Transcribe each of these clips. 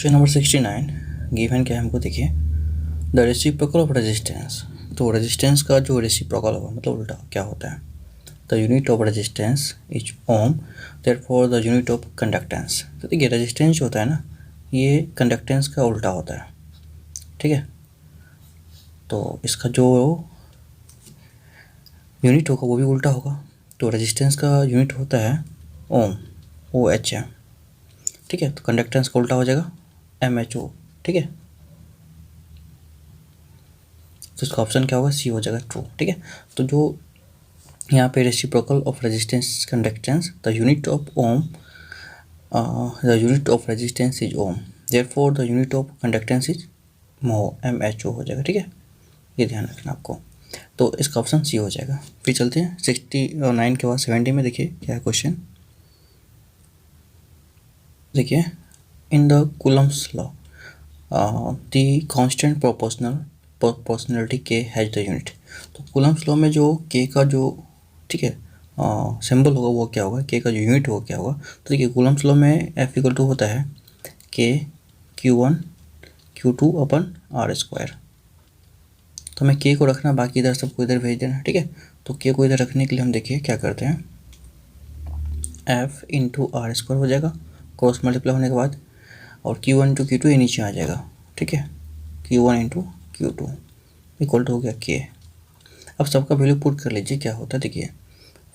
Question number 69 given क्या है हमको देखिए, द रेसिप्रोकल ऑफ रेजिस्टेंस। तो रेजिस्टेंस का जो रेसिप्रोकल होगा मतलब उल्टा क्या होता है, the unit of resistance is ohm, therefore the unit of conductance. तो देखिए रेजिस्टेंस जो होता है ना ये कंडक्टेंस का उल्टा होता है, ठीक है। तो इसका जो यूनिट होगा वो भी उल्टा होगा। तो रेजिस्टेंस का यूनिट होता है ओम, ओ एच एम, ठीक है। तो कंडक्टेंस का उल्टा हो जाएगा एम एच ओ, ठीक है। तो इसका ऑप्शन क्या होगा, सी हो जाएगा ट्रू, ठीक है। तो जो यहाँ पे reciprocal of resistance conductance, the unit of ohm, the unit of resistance is ohm, therefore the unit of conductance is mho, M H O हो जाएगा, ठीक है। ये ध्यान रखना आपको। तो इसका ऑप्शन सी हो जाएगा। फिर चलते हैं 69 के बाद 70 में। देखिए क्या है क्वेश्चन, देखिए in the Coulomb's law the constant proportionality के हैज द यूनिट। तो कूलम्स लॉ में जो के का जो, ठीक है, सिंबल होगा वो क्या होगा, के का जो यूनिट होगा क्या होगा। तो देखिए कूलम्स लॉ में एफ इक्वल टू होता है के Q1 Q2 upon are square. तो हमें के को रखना, बाकी इधर सबको इधर भेज देना, ठीक है। तो के को इधर रखने के लिए हम देखिए क्या करते हैं, एफ इंटू आर स्क्वायर हो जाएगा क्रॉस मल्टीप्लाई होने के बाद, और Q1 इंटू Q2 ये नीचे आ जाएगा, ठीक है। Q1 into Q2 equal to हो गया के। अब सबका वैल्यू पुट कर लीजिए क्या होता है। देखिए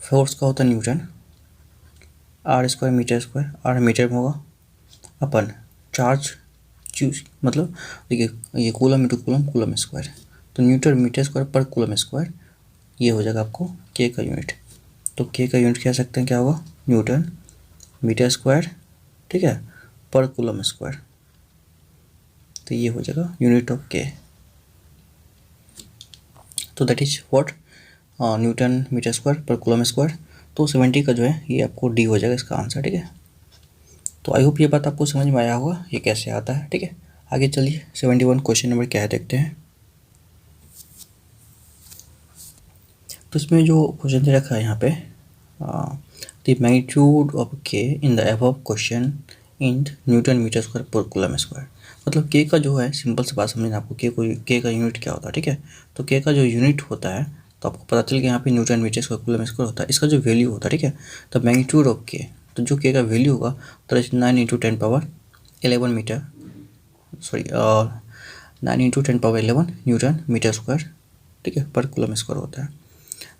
फोर्स का होता है newton, R square metre square, R metre में होगा, अपन चार्ज चूज मतलब देखिए ये coulomb into coulomb, coulomb square, तो newton metre square per coulomb square, ये हो जाएगा आपको के का यूनिट। तो के का यूनिट कह सकते हैं क्या होगा, न्यूटन मीटर स्क्वायर, ठीक है, पर कूलम स्क्वायर। तो ये हो जाएगा यूनिट ऑफ के। तो that is what, newton metre square per coulomb square. तो 70 का जो है ये आपको डी हो जाएगा इसका आंसर, ठीक है। तो आई होप ये बात आपको समझ में आया होगा ये कैसे आता है, ठीक है। आगे चलिए 71 क्वेश्चन नंबर क्या है देखते हैं। तो इसमें जो क्वेश्चन दे रखा है यहाँ पे, the magnitude of K in the above question in newton metre square per coulomb square. मतलब के का जो है, सिंपल सी बात समझना आपको, के का यूनिट क्या होता है, ठीक है। तो के का जो यूनिट होता है तो आपको पता चल गया यहाँ पे newton metre square coulomb square होता है। इसका जो वैल्यू होता है, ठीक है, तो मैग्नीट्यूड ऑफ के, तो जो के का वैल्यू होगा तो 9 into 10 power 11 metre, sorry 9 into 10 power 11 newton metre square, ठीक है, पर कूलम स्क्वायर होता है।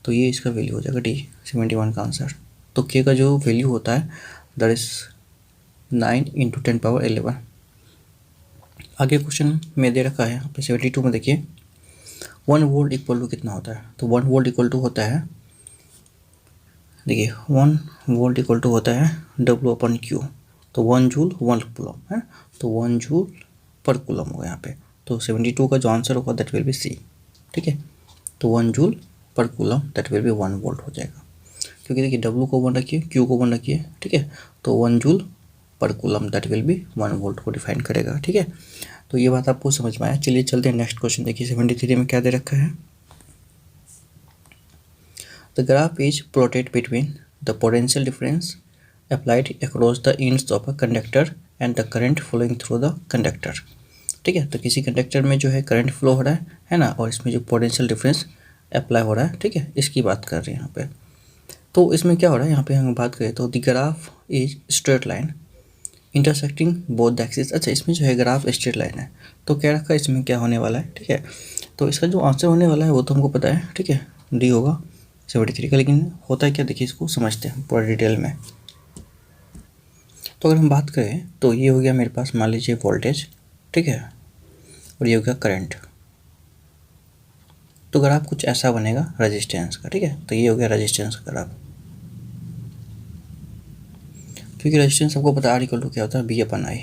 तो ये इसका वैल्यू हो जाएगा डी, 71 का आंसर। तो के का जो वैल्यू होता है दैट इज 9 इंटू 10 पावर 11। आगे क्वेश्चन में दे रखा है यहाँ पे 72 में, देखिए 1 वोल्ट इक्वल टू कितना होता है। तो 1 वोल्ट इक्वल टू होता है, देखिए 1 वोल्ट इक्वल टू होता है W अपन Q। तो 1 जूल 1 कूलम है, तो 1 जूल पर कूलम होगा यहाँ पे। तो 72 का जो आंसर होगा दैट विल बी सी, ठीक है। तो 1 जूल पर coulomb that will B 1 volt हो जाएगा, क्योंकि देखिए W को 1 रखिए, Q को 1 रखिए, ठीक है। तो 1 जूल पर coulomb that will B 1 volt को डिफाइन करेगा, ठीक है। तो ये बात आपको समझ में आया। चलिए चलते हैं नेक्स्ट क्वेश्चन। देखिए 73 में क्या दे रखा है, the graph is plotted between the potential difference applied across the ends of a conductor and the current flowing through the conductor, ठीक है। तो किसी कंडक्टर में जो है करंट फ्लो हो रहा है ना, और इसमें जो पोटेंशियल डिफरेंस अप्लाई हो रहा है, ठीक है, इसकी बात कर रहे हैं यहाँ पे। तो इसमें क्या हो रहा है, यहाँ पे हम बात करें तो the graph is straight line intersecting both the axis. अच्छा, इसमें जो है ग्राफ स्ट्रेट लाइन है, तो क्या रखा है इसमें क्या होने वाला है, ठीक है। तो इसका जो आंसर होने वाला है वो तो हमको पता है, ठीक है, डी होगा 73 का। लेकिन होता है क्या, देखिए इसको समझते हैं पूरा डिटेल में। तो अगर हम बात करें तो ये हो गया मेरे पास, मान लीजिए वोल्टेज, ठीक है, और ये हो गया करंट। तो ग्राफ कुछ ऐसा बनेगा रेजिस्टेंस का, ठीक है। तो ये हो गया रेजिस्टेंस का ग्राफ, क्योंकि रेजिस्टेंस सबको पता है आर इक्वल टू क्या होता है, बी अपन आई,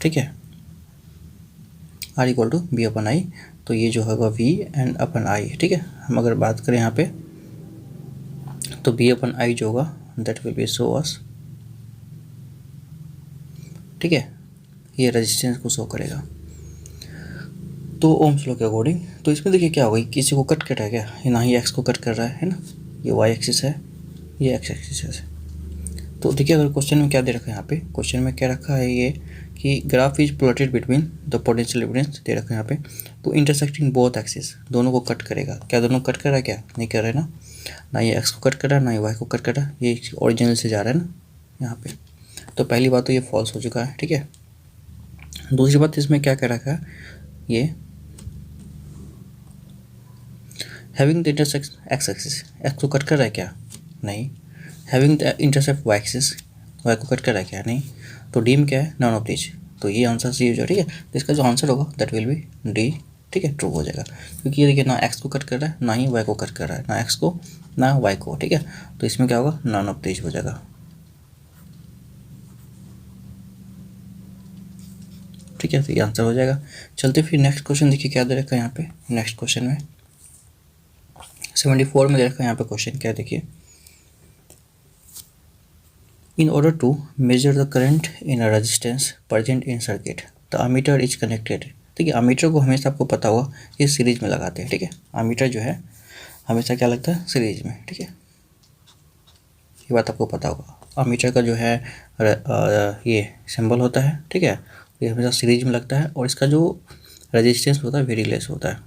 ठीक है, आर इक्वल टू बी अपन आई। तो ये जो होगा वी एंड अपन आई, ठीक है। हम अगर बात करें यहाँ पे तो बी अपन आई जो होगा that will B show us, ठीक है, ये रेजिस्टेंस को शो करेगा। तो ओम्स लॉ के अकॉर्डिंग तो इसमें देखिए क्या होगा, किसी को कट है क्या, ना ही एक्स को कट कर रहा है ना, ये वाई एक्सिस है, ये एक्स एक्सिस है। तो देखिए अगर क्वेश्चन में क्या दे रखा है, यहाँ पे क्वेश्चन में क्या रखा है ये कि graph is plotted between the potential difference दे रखा है यहाँ पे, तो इंटरसेक्टिंग बोथ एक्सिस, दोनों को कट करेगा। क्या दोनों कट कर रहा है? क्या नहीं कर रहा है ना, ना ये एक्स को कट कर रहा है ना ये वाई को कट कर रहा है, ये ओरिजिनल से जा रहा है ना यहाँ पे। तो पहली बात तो ये फॉल्स हो चुका है, ठीक है। दूसरी बात इसमें क्या कह रखा है, ये having the intersect X axis, X को कट कर रहा है क्या? नहीं। Having the intercept Y axis, Y को कट कर रहा है क्या? नहीं। तो डी में क्या है? None of these. तो ये आंसर सी हो जाएगा, ठीक है। तो इसका जो आंसर होगा दैट विल बी डी, ठीक है, ट्रू हो जाएगा। क्योंकि ये देखिए ना एक्स को कट कर रहा है ना ही वाई को कट कर रहा है, ना एक्स को ना वाई को, ठीक है। तो इसमें क्या होगा? नॉन ऑफ दीज हो जाएगा, ठीक है। तो ये आंसर हो जाएगा। चलते फिर नेक्स्ट क्वेश्चन देखिए क्या दे रखा है यहाँ पे। नेक्स्ट क्वेश्चन में 74 में दे रखा है यहाँ पे क्वेश्चन क्या है देखिए। In order to measure the current in a resistance present in circuit, the ammeter is connected। ठीक है, अमीटर को हमेशा आपको पता होगा ये सीरीज में लगाते हैं, ठीक है। अमीटर जो है हमेशा क्या लगता है? सीरीज में, ठीक है। ये बात आपको पता होगा। अमीटर का जो है ये सिंबल होता है, ठीक है, ये हमेशा सीरीज में लगता है और इसका जो रेजिस्टेंस होता है वेरी लेस होता है,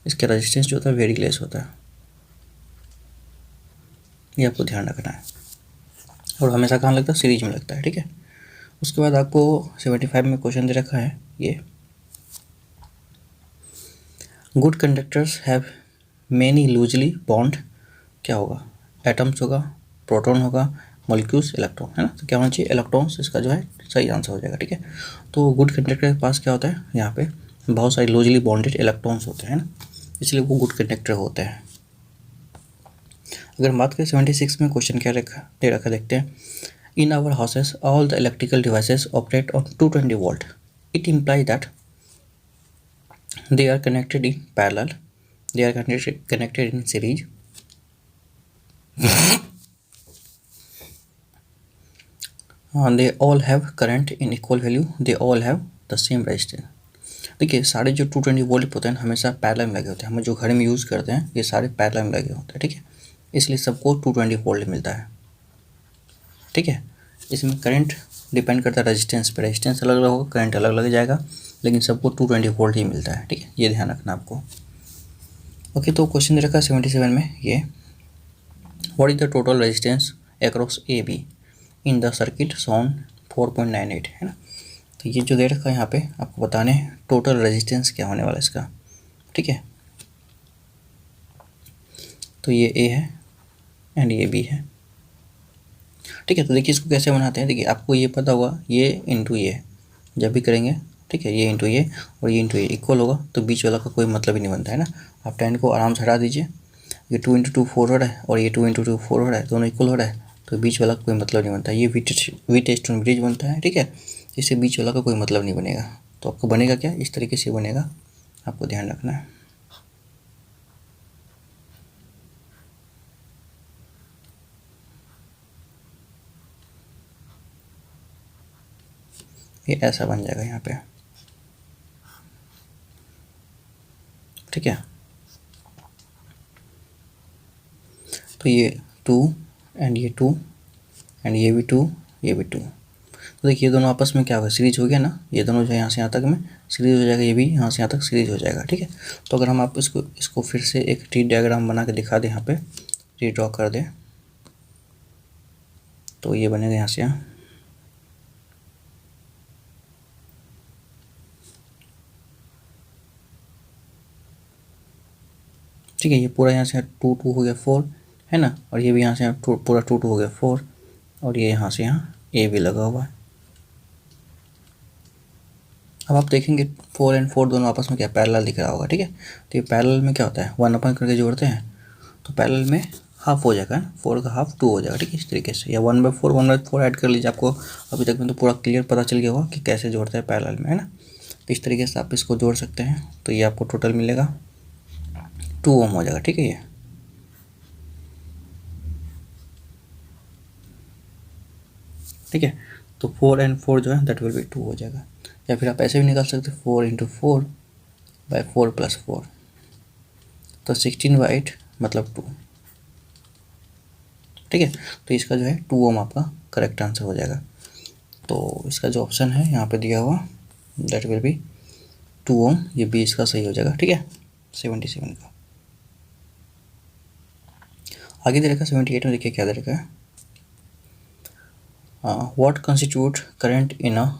इसका रेजिस्टेंस जो होता है वेरी लेस होता है, ये आपको ध्यान रखना है। और हमेशा कहाँ लगता है? सीरीज में लगता है, ठीक है। उसके बाद आपको 75 में क्वेश्चन दे रखा है ये, good conductors have many loosely bond, क्या होगा? एटम्स होगा, प्रोटॉन होगा, मॉलिक्यूल्स, इलेक्ट्रॉन, है ना। तो क्या होना चाहिए? इलेक्ट्रॉन्स, इसका जो है सही आंसर हो जाएगा, ठीक है। तो गुड कंडक्टर के पास क्या होता है? यहाँ पे बहुत सारे लूजली बॉन्डेड इलेक्ट्रॉन्स होते हैं ना, इसलिए वो गुड कंडक्टर होते हैं। अगर हम बात करें 76 में क्वेश्चन क्या दे रखा देखते हैं। In our houses all the electrical devices operate on 220 volt, it imply that they are connected in parallel, they are connected in series, they all have current in equal value, they all have the same resistance। देखिए सारे जो 220 volt होते हैं हमेशा parallel में लगे होते हैं, हम जो घर में यूज़ करते हैं ये सारे पैरेलल में लगे होते हैं, ठीक है। इसलिए सबको 220 वोल्ट मिलता है, ठीक है। इसमें करंट डिपेंड करता है रेजिस्टेंस पे, रेजिस्टेंस अलग अलग होगा, करंट अलग अलग जाएगा, लेकिन सबको 220 वोल्ट ही मिलता है, ठीक है। ये ध्यान रखना आपको। ओके, तो क्वेश्चन दे रखा है 77 में ये, what is the total resistance across A be in the circuit shown 4.98, है ना। तो ये जो दे रखा है यहाँ पे आपको बताने टोटल रेजिस्टेंस क्या होने वाला है इसका, ठीक है। तो ये ए है एंड ये बी है, ठीक है। तो देखिए इसको कैसे बनाते हैं, देखिए आपको ये पता होगा ये इंटू ये जब भी करेंगे, ठीक है, ये इंटू ये और ये इंटू ये इक्वल होगा, तो बीच वाला का कोई मतलब ही नहीं बनता है ना। आप 10 को आराम से हटा दीजिए, ये 2 इंटू 2 4 हो रहा है और ये 2 इंटू 2 4 हो रहा है, दोनों इक्वल हो रहा है, तो बीच वाला का कोई मतलब नहीं बनता। ये वी टेस्ट ब्रिज बनता है, ठीक है, इससे बीच वाला का कोई मतलब नहीं बनेगा। तो आपको बनेगा क्या? इस तरीके से बनेगा, आपको ध्यान रखना है। ये ऐसा बन जाएगा यहाँ पे, ठीक है। तो ये 2 एंड ये 2 एंड ये भी 2, ये भी 2। तो देखिए दोनों आपस में क्या होगा? सीरीज हो गया ना, ये दोनों जो यहाँ से यहाँ तक में सीरीज हो जाएगा, ये भी यहाँ से यहाँ तक सीरीज हो जाएगा, ठीक है। तो अगर हम आप इसको फिर से एक ट्री डायग्राम बना के दिखा दें, यहाँ पे ट्री ड्रॉ कर दें, तो ये बनेगा यहाँ से यहाँ, ठीक है। ये पूरा यहाँ से 2 2 हो गया 4, है ना, और ये भी यहाँ से पूरा 2 2 हो गया 4, और ये यहाँ से यहाँ ए भी लगा हुआ है। अब आप देखेंगे 4 एंड 4 दोनों आपस में क्या पैरेलल दिख रहा होगा, ठीक है। तो ये पैरेलल में क्या होता है? 1 अपन करके जोड़ते हैं तो पैरेलल में हाफ हो जाएगा, 4 का हाफ 2 हो जाएगा, ठीक है, इस तरीके से। या 1/4 ऐड कर लीजिए, आपको अभी तक में तो पूरा क्लियर पता चल गया होगा कि कैसे जोड़ते हैं पैरेलल में, है ना। तो इस तरीके से आप इसको जोड़ सकते हैं, तो ये आपको टोटल मिलेगा 2 ओम हो जाएगा, ठीक है ये। ठीक है, तो 4 एंड 4 जो है दैट विल बी 2 हो जाएगा। या फिर आप ऐसे भी निकाल सकते हैं 4 इंटू 4 बाई 4 प्लस 4, तो 16/8 मतलब 2। ठीक है। तो इसका जो है 2 ओम आपका करेक्ट आंसर हो जाएगा। तो इसका जो ऑप्शन है यहाँ पे दिया हुआ दैट विल बी 2 ओम, ये बी इसका सही हो जाएगा, ठीक है। 77 का आगे दे रखा है 78 में, देखिए क्या दे रखा है, what constitute current in a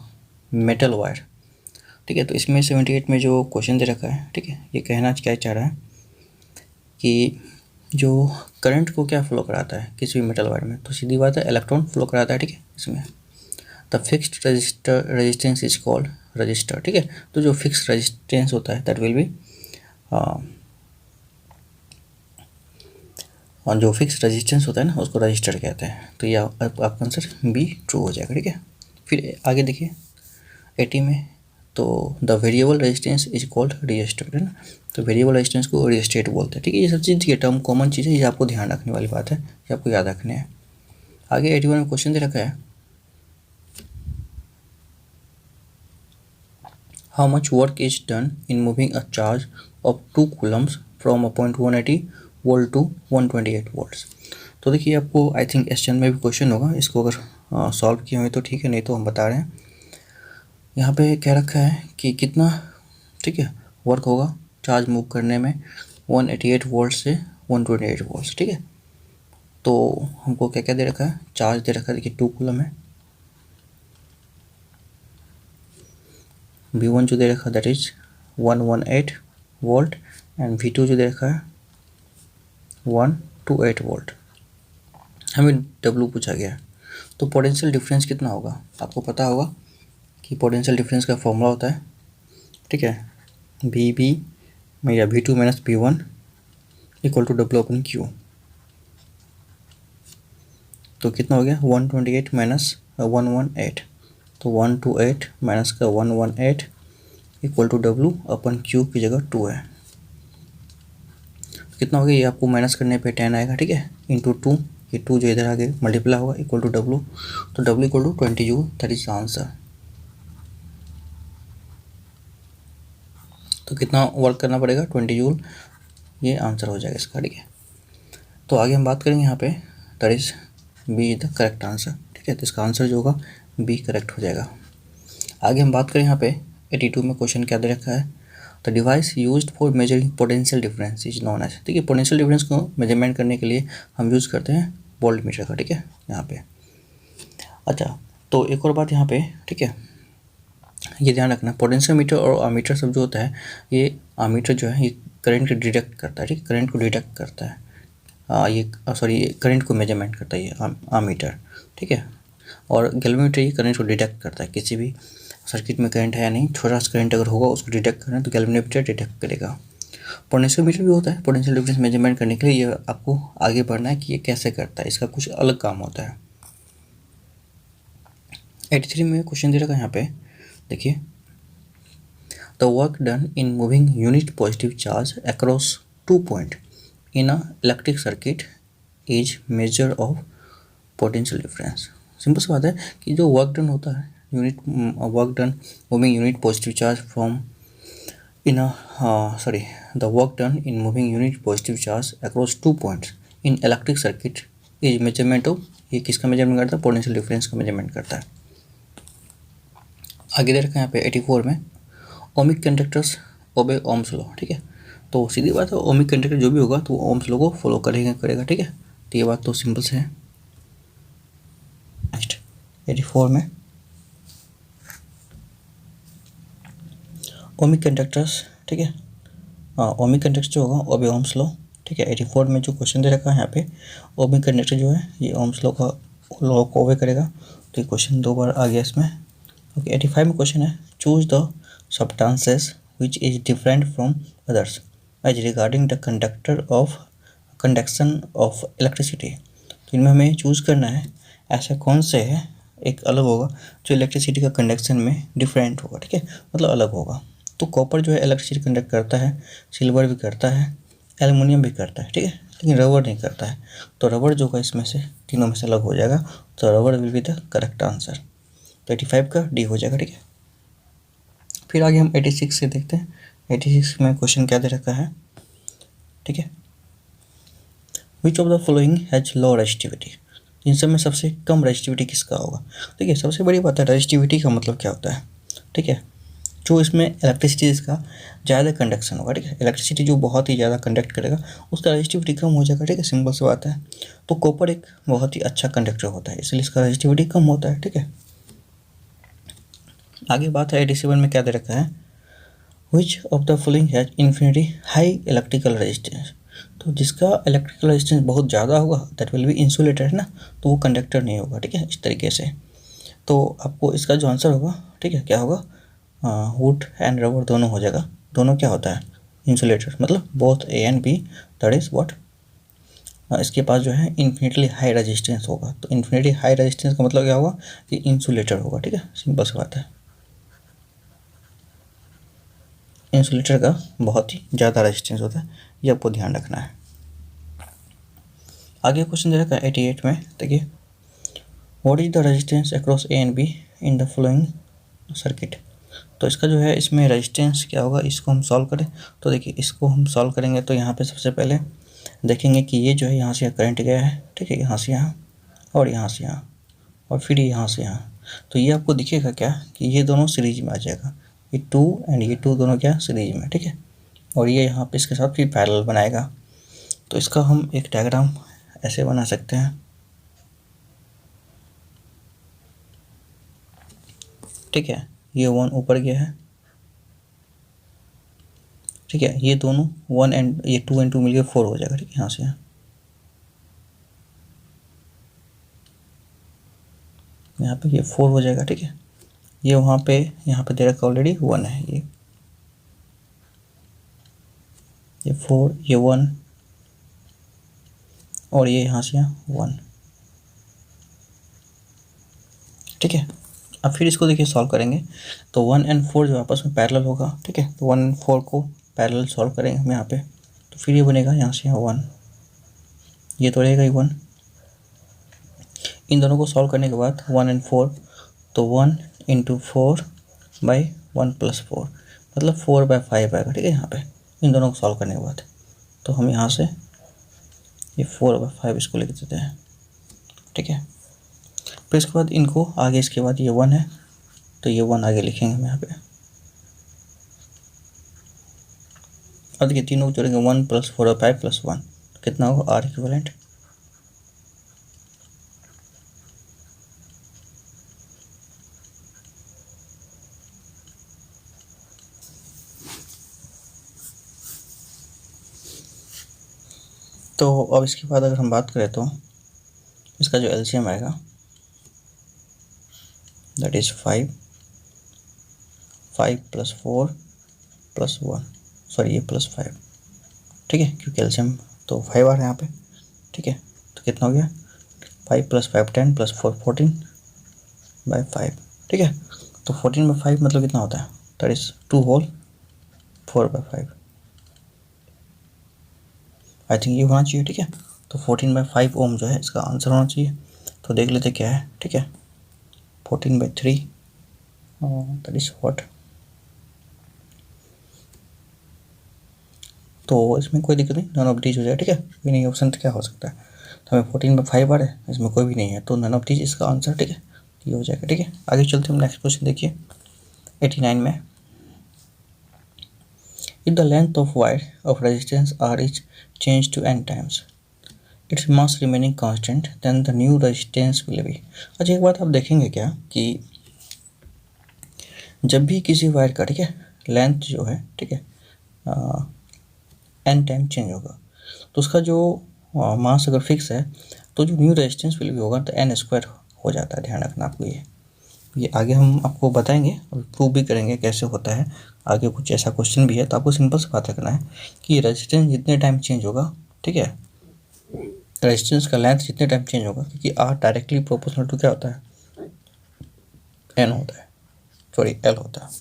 metal wire, ठीक है। तो इसमें 78 में जो क्वेश्चन दे रखा है, ठीक है, ये कहना क्या चाह रहा है कि जो करंट को क्या फ्लो कराता है किसी भी मेटल वायर में, तो सीधी बात है इलेक्ट्रॉन फ्लो कराता है, ठीक है। इसमें the fixed resistance is called register, ठीक है। तो जो फिक्स रेजिस्टेंस होता है दैट विल बी और जो फिक्स रेजिस्टेंस होता है ना उसको रजिस्टर कहते हैं। तो ये आपका आंसर बी ट्रू हो जाएगा, ठीक है। फिर आगे देखिए 80 में, तो the variable resistance is called rheostat, है ना। तो वेरिएबल रेजिस्टेंस को रिएस्टेट बोलते हैं, ठीक है। ये सब चीज़ ये टर्म कॉमन चीज़ है, ये आपको ध्यान रखने वाली बात है, ये आपको याद रखने हैं। आगे 81 में क्वेश्चन दे रखा है, how much work is done in moving a charge of 2 coulombs from a point 180 volt to 128 volts. तो देखिए आपको आई थिंक एस में भी क्वेश्चन होगा, इसको अगर सॉल्व किए हुए तो ठीक है, नहीं तो हम बता रहे हैं। यहाँ पे क्या रखा है कि कितना, ठीक है, वर्क होगा चार्ज मूव करने में 188 वोल्ट से 128 वोल्ट, ठीक है। तो हमको क्या क्या दे रखा है, चार्ज दे रखा है, देखिए 2 कूलम है, V1 जो दे रखा है that is 118 volt and V2 जो दे रखा है 128 वोल्ट। हमें W पूछा गया है, तो पोटेंशियल डिफरेंस कितना होगा, आपको पता होगा कि पोटेंशियल डिफरेंस का फॉर्मूला होता है, ठीक है, VB या V2 minus V1 equal to W upon Q। तो कितना हो गया 128 माइनस 118, तो 128 माइनस का 118 equal to W upon Q की जगह 2 है। कितना हो गया, ये आपको माइनस करने पे 10 आएगा, ठीक है, इंटू 2, ये 2 जो इधर आगे मल्टीप्लाई होगा इक्वल टू W, तो W equal to 20 joule, that is answer. तो कितना वर्क करना पड़ेगा 20 जूल, ये आंसर हो जाएगा इसका, ठीक है। तो आगे हम बात करेंगे यहाँ पे that is B is the correct answer, ठीक है। तो इसका आंसर जो होगा बी करेक्ट हो जाएगा। आगे हम बात करें यहाँ पे 82 में क्वेश्चन क्या दे रखा है, the device used for measuring potential difference is known as, ठीक है। पोटेंशियल डिफरेंस को मेजरमेंट करने के लिए हम यूज़ करते हैं वोल्ट मीटर का, ठीक है, यहाँ पे। अच्छा, तो एक और बात यहाँ पे, ठीक है, ये ध्यान रखना, पोटेंशियल मीटर और आमीटर सब जो होता है, ये आमीटर जो है ये करंट को डिटेक्ट करता है, ठीक है, करंट को डिटेक्ट करता है, ये सॉरी करंट को मेजरमेंट करता है ये आमीटर, ठीक है। और गैल्वेनोमीटर ये करंट को डिटेक्ट करता है, किसी भी सर्किट में करंट है या नहीं, छोटा सा करंट अगर होगा उसको डिटेक्ट करना है तो गैल्वेनोमीटर डिटेक्ट करेगा। पोटेंशियोमीटर भी होता है पोटेंशियल डिफरेंस मेजरमेंट करने के लिए, ये आपको आगे बढ़ना है कि ये कैसे करता है, इसका कुछ अलग काम होता है। 83 में क्वेश्चन दे रखा है यहाँ पे, देखिए, the work done in moving unit positive charge across 2 point in a electric circuit is measure of potential difference. Simple सी बात है कि जो वर्क डन होता है work done moving unit positive charge from in the work done in moving unit positive charge across 2 points in electric circuit is measurement of, ये किसका measurement करता है, पोटेंशियल डिफरेंस का मेजरमेंट करता है। आगे दे रखा है यहाँ पे 84 में, ओमिक कंडक्टर्स ओबे ओम्स लॉ, ठीक है। तो सीधी बात है, ओमिक कंडक्टर जो भी होगा तो वो ओम्स लॉ को फॉलो करेगा, ठीक है। तो ये बात तो सिंपल से है। नेक्स्ट 84 में ओमिक कंडक्टर्स, ठीक है, ओमिक कंडक्टर जो होगा ओबे ओम्स लॉ, ठीक है। 84 में जो क्वेश्चन दे रखा है यहाँ पे, ओमिक कंडक्टर जो है ये ओम्स लॉ को ओबे करेगा, तो ये क्वेश्चन 2 बार आ गया इसमें। ओके, 85 में क्वेश्चन है, choose the substances which is different from others as regarding the conduction of electricity। तो इनमें हमें चूज़ करना है ऐसा कौन से है एक अलग होगा जो इलेक्ट्रिसिटी का कंडक्शन में डिफरेंट होगा, ठीक है, मतलब अलग होगा। तो कॉपर जो है इलेक्ट्रिसिटी कंडक्ट करता है, सिल्वर भी करता है, एल्युमिनियम भी करता है, ठीक है, लेकिन रबर नहीं करता है। तो रबर जो होगा इसमें से तीनों में से अलग हो जाएगा, तो rubber will be the correct answer. तो 85 का डी हो जाएगा, ठीक है। फिर आगे हम 86 से देखते हैं। 86 में क्वेश्चन क्या दे रखा है, ठीक है, which of the following has low resistivity. इन सब में सबसे कम रेजिस्टिविटी किसका होगा? ठीक है, सबसे बड़ी बात है रेजिस्टिविटी का मतलब क्या होता है, ठीक है, जो इसमें इलेक्ट्रिसिटी इसका ज़्यादा कंडक्शन होगा, ठीक है, इलेक्ट्रिसिटी जो बहुत ही ज़्यादा कंडक्ट करेगा उसका रेजिस्टिविटी कम हो जाएगा, ठीक है, सिंपल सी बात है। तो कॉपर एक बहुत ही अच्छा कंडक्टर होता है, इसलिए इसका रेजिस्टिविटी कम होता है, ठीक है। आगे बात है 87 में क्या दे रखा है, which of the following has infinity high electrical resistance. तो जिसका इलेक्ट्रिकल रेजिस्टेंस बहुत ज़्यादा होगा दैट विल बी इंसुलेटेड ना, तो वो कंडक्टर नहीं होगा, ठीक है, इस तरीके से। तो आपको इसका जो आंसर होगा, ठीक है, क्या होगा, वुड एंड रबर दोनों हो जाएगा। दोनों क्या होता है, इंसुलेटर, मतलब both A and B, that is what, इसके पास जो है इन्फिनिटली हाई रेजिस्टेंस होगा। तो इन्फिनिटली हाई रेजिस्टेंस का मतलब क्या होगा कि इंसुलेटर होगा, ठीक है, सिंपल सी बात है। इंसुलेटर का बहुत ही ज़्यादा रेजिस्टेंस होता है, ये आपको ध्यान रखना है। आगे क्वेश्चन दे रखा है 88 में, देखिए, what is the resistance across A and be in the following circuit. तो इसका जो है इसमें रेजिस्टेंस क्या होगा, इसको हम सॉल्व करें। तो देखिए इसको हम सॉल्व करेंगे तो यहाँ पे सबसे पहले देखेंगे कि ये जो है यहाँ से करंट गया है, ठीक है, यहाँ से यहाँ और यहाँ से यहाँ और फिर यहाँ से यहाँ। तो ये आपको दिखेगा क्या कि ये दोनों सीरीज में आ जाएगा, ये 2 एंड ये 2 दोनों क्या सीरीज में, ठीक है, और ये यहाँ पे इसके साथ फिर पैरेलल बनाएगा। तो इसका हम एक डायग्राम ऐसे बना सकते हैं, ठीक है, ये 1 ऊपर गया है, ठीक है, ये दोनों 1 एंड ये 2 एंड 2 मिलकर 4 हो जाएगा, ठीक है, यहाँ से यहाँ पे ये 4 हो जाएगा, ठीक है। ये वहाँ पे यहाँ पे दे रखा ऑलरेडी 1 है, ये 4, ये 1 और ये यहाँ से यहाँ 1, ठीक है। अब फिर इसको देखिए सॉल्व करेंगे तो 1 एंड 4 जो आपस में पैरेलल होगा, ठीक है, तो 1 एंड 4 को पैरेलल सॉल्व करेंगे हम यहाँ पे, तो फिर ये बनेगा यहाँ से यहाँ 1, ये तो रहेगा ही 1। इन दोनों को सॉल्व करने के बाद 1 एंड 4, तो 1 इंटू 4 बाई 1 प्लस 4 मतलब 4/5 आएगा, ठीक है, यहाँ पे इन दोनों को सॉल्व करने के बाद। तो हम यहाँ से ये 4/5 इसको लिख देते हैं, ठीक है। फिर इसके बाद इनको आगे, इसके बाद ये 1 है तो ये 1 आगे लिखेंगे हम यहाँ पे। अब देखिए तीनों को जोड़ेंगे, 1 + 4/5 + 1 तो कितना होगा, आर इक्विवेलेंट। तो अब इसके बाद अगर हम बात करें तो इसका जो एलसीएम आएगा दैट इज 5 + 4 + 1, सॉरी ये +5, ठीक है, क्योंकि एलसीएम तो 5 आ रहा है यहाँ पे, ठीक है। तो कितना हो गया, 5 + 5 10 + 4 14/5, ठीक है। तो 14/5 मतलब कितना होता है, that is 2 whole 4/5, I think ये होना चाहिए, ठीक है। तो 14/5 ओम जो है इसका आंसर होना चाहिए। तो देख लेते क्या है, ठीक है, 14/3 दैट इज व्हाट। तो इसमें कोई दिक्कत नहीं, नन ऑफ दीज हो जाएगा, ठीक है, कोई नहीं ऑप्शन तो क्या हो सकता है। तो हमें 14/5 आ रहा है, इसमें कोई भी नहीं है, तो नन ऑफ दीज इसका आंसर, ठीक है, ये हो जाएगा, ठीक है। आगे चलते हम नेक्स्ट क्वेश्चन देखिए 89 में, if the length of wire of resistance R is changed to n times its mass remaining constant then the new resistance will be। अच्छा एक बात आप देखेंगे क्या कि जब भी किसी वायर का, ठीक है, लेंथ जो है, ठीक है, n टाइम चेंज होगा तो उसका जो मास अगर फिक्स है तो जो न्यू रेजिस्टेंस विल भी होगा तो n² हो जाता है। ध्यान रखना आपको, ये आगे हम आपको बताएंगे और प्रूव भी करेंगे कैसे होता है। आगे कुछ ऐसा क्वेश्चन भी है तो आपको सिंपल से बात रखना है कि रेजिस्टेंस जितने टाइम चेंज होगा, ठीक है, रेजिस्टेंस का लेंथ जितने टाइम चेंज होगा, क्योंकि आर डायरेक्टली प्रोपोर्शनल टू क्या होता है, एन होता है, सॉरी एल होता है,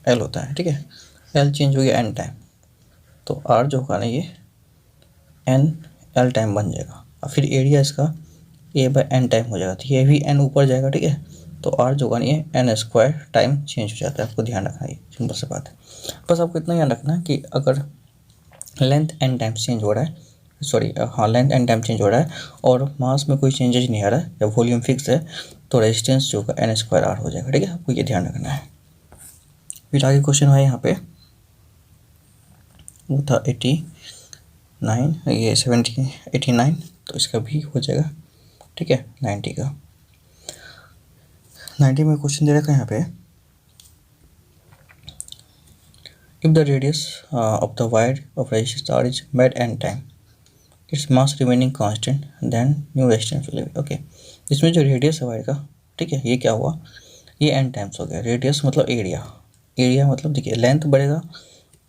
एल होता है, ठीक है। एल चेंज हो गया एन टाइम, तो आर जो होगा ना ये एन एल टाइम बन जाएगा और फिर एरिया इसका A/n टाइम हो जाएगा। तो ये भी n ऊपर जाएगा, ठीक है, तो r जो होगा ये n² टाइम चेंज हो जाता है। आपको ध्यान रखना है, सिंपल सी बात है। बस आपको इतना ध्यान रखना है कि अगर लेंथ n टाइम चेंज हो रहा है, सॉरी हाँ लेंथ एंड टाइम चेंज हो रहा है और मास में कोई चेंजेस नहीं आ रहा है, जब वॉल्यूम फिक्स है तो रेजिस्टेंस जो होगा n² हो जाएगा। ठीक है, आपको ये ध्यान रखना है। फिर आगे क्वेश्चन है यहाँ पे, वो था 89, ये 70 89, तो इसका भी हो जाएगा। ठीक है, 90 का। 90 में क्वेश्चन दे रखा है यहाँ पे, if the radius of the wire of resistance R is made n time, it's mass remaining constant, then new resistance will be. Okay, इसमें जो रेडियस है वायर का, ठीक है, ये क्या हुआ, ये n टाइम्स हो गया। रेडियस मतलब एरिया, एरिया मतलब देखिए लेंथ बढ़ेगा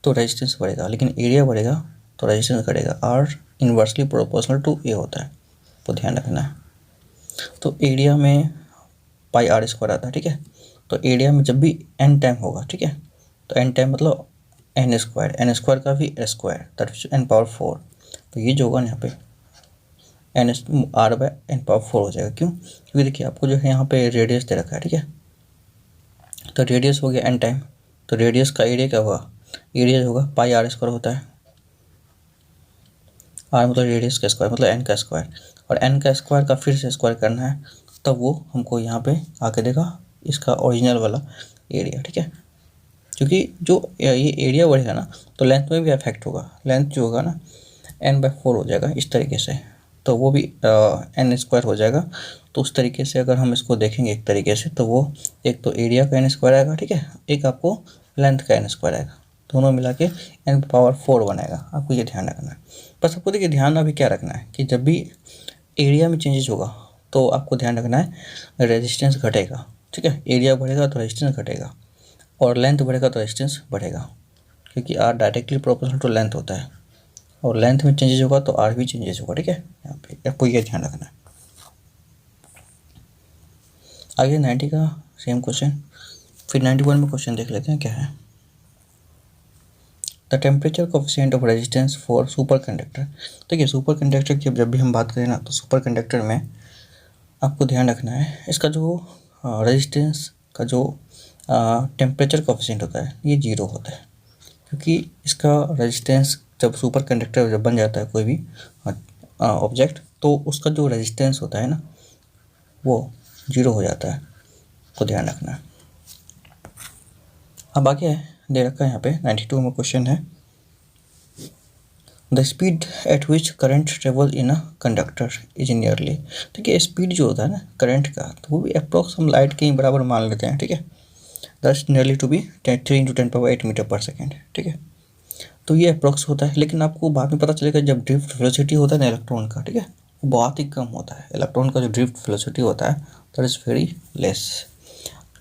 तो रेजिस्टेंस बढ़ेगा, लेकिन एरिया बढ़ेगा तो रेजिस्टेंस घटेगा। R इन्वर्सली प्रोपोर्शनल टू ए होता है, तो ध्यान रखना है। तो एरिया में πr² आता है। ठीक है, तो एरिया में जब भी n टाइम होगा, ठीक है, तो n टाइम मतलब n² का भी स्क्वायर, दैट इज n⁴। तो ये जो होगा यहाँ पे r/n⁴ हो जाएगा। क्यों? क्योंकि देखिए आपको जो है यहाँ पे रेडियस दे रखा है। ठीक है, तो रेडियस हो गया n टाइम, तो रेडियस का एरिया क्या होगा, एरिया होगा πr² होता है। r मतलब रेडियस का स्क्वायर मतलब n का स्क्वायर, और n का स्क्वायर का फिर से स्क्वायर करना है, तब वो हमको यहाँ पे आके देगा इसका ओरिजिनल वाला एरिया। ठीक है, क्योंकि जो ये एरिया बढ़ेगा ना तो लेंथ में भी अफेक्ट होगा। लेंथ जो होगा ना n/4 हो जाएगा इस तरीके से, तो वो भी n² हो जाएगा। तो उस तरीके से अगर हम इसको देखेंगे एक तरीके से, तो वो एक तो एरिया का n² आएगा, ठीक है, एक आपको लेंथ का n² आएगा, दोनों मिला के n⁴ बनाएगा। आपको ये ध्यान रखना है। बस आपको देखिए ध्यान अभी क्या रखना है कि जब भी एरिया में चेंजेस होगा तो आपको ध्यान रखना है रेजिस्टेंस घटेगा। ठीक है, एरिया बढ़ेगा तो रेजिस्टेंस घटेगा, और लेंथ बढ़ेगा तो रेजिस्टेंस बढ़ेगा, क्योंकि R directly proportional to length होता है, और लेंथ में चेंजेस होगा तो R भी चेंजेस होगा। ठीक है, यहाँ पे आपको ये ध्यान रखना है। आगे 90 का सेम क्वेश्चन, फिर 91 में क्वेश्चन देख लेते हैं क्या है। The temperature coefficient of resistance for super conductor. देखिए सुपर कंडक्टर की जब भी हम बात करें ना, तो सुपर कंडक्टर में आपको ध्यान रखना है इसका जो रेजिस्टेंस का जो टेम्परेचर कोफिशिएंट होता है ये 0 होता है, क्योंकि इसका रेजिस्टेंस जब सुपर कंडक्टर जब बन जाता है कोई भी ऑब्जेक्ट, तो उसका जो रेजिस्टेंस होता है ना वो 0 हो जाता है, तो ध्यान रखना है। अब आगे दे रखा है यहाँ पे 92 में क्वेश्चन है, the speed at which current travel in a conductor is nearly. देखिए स्पीड जो होता है ना करंट का, तो वो भी अप्रॉक्स हम लाइट के ही बराबर मान लेते हैं। ठीक है, that's nearly to be 3 × 10⁸ metre per second. ठीक है, तो ये अप्रॉक्स होता है, लेकिन आपको बाद में पता चलेगा जब ड्रिफ्ट वेलोसिटी होता है ना इलेक्ट्रॉन का, ठीक है, वो बहुत ही कम होता है। इलेक्ट्रॉन का जो ड्रिफ्ट वेलोसिटी होता है दैट इज़ वेरी लेस।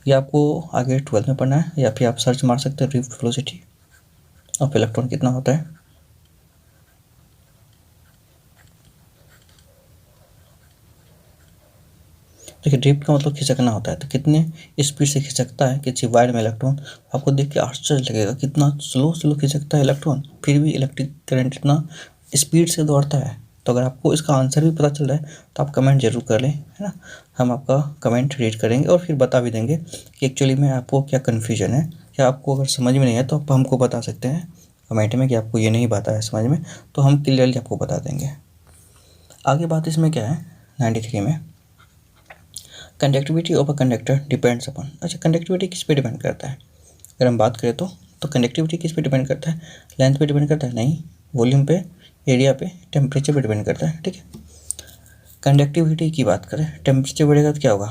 ये आपको आगे 12th में पढ़ना है, या फिर आप सर्च मार सकते हैं ड्रिफ्ट वेलोसिटी ऑफ इलेक्ट्रॉन कितना होता है। देखिए ड्रिफ्ट का मतलब खिसकना होता है, तो कितने स्पीड से खिसकता है किसी वायर में इलेक्ट्रॉन, आपको देख के आश्चर्य लगेगा कितना स्लो खिसकता है इलेक्ट्रॉन, फिर भी इलेक्ट्रिक करंट इतना स्पीड से दौड़ता है। तो अगर आपको इसका आंसर भी पता चल रहा है तो आप कमेंट जरूर कर लें, है ना, हम आपका कमेंट रीड करेंगे और फिर बता भी देंगे कि एक्चुअली में आपको क्या कन्फ्यूजन है, या आपको अगर समझ में नहीं है तो आप हमको बता सकते हैं कमेंट में कि आपको ये नहीं आता है समझ में, तो हम क्लियरली आपको बता देंगे। आगे बात इसमें क्या है 93 में, conductivity of a conductor depends upon. अच्छा, कंडक्टिविटी किस पे डिपेंड करता है अगर हम बात करें तो कंडक्टिविटी किस पे डिपेंड करता है, लेंथ पे डिपेंड करता है नहीं, वॉल्यूम पे, एरिया पे, टेम्परेचर पे डिपेंड करता है। ठीक है, कंडक्टिविटी की बात करें, टेम्परेचर बढ़ेगा तो क्या होगा,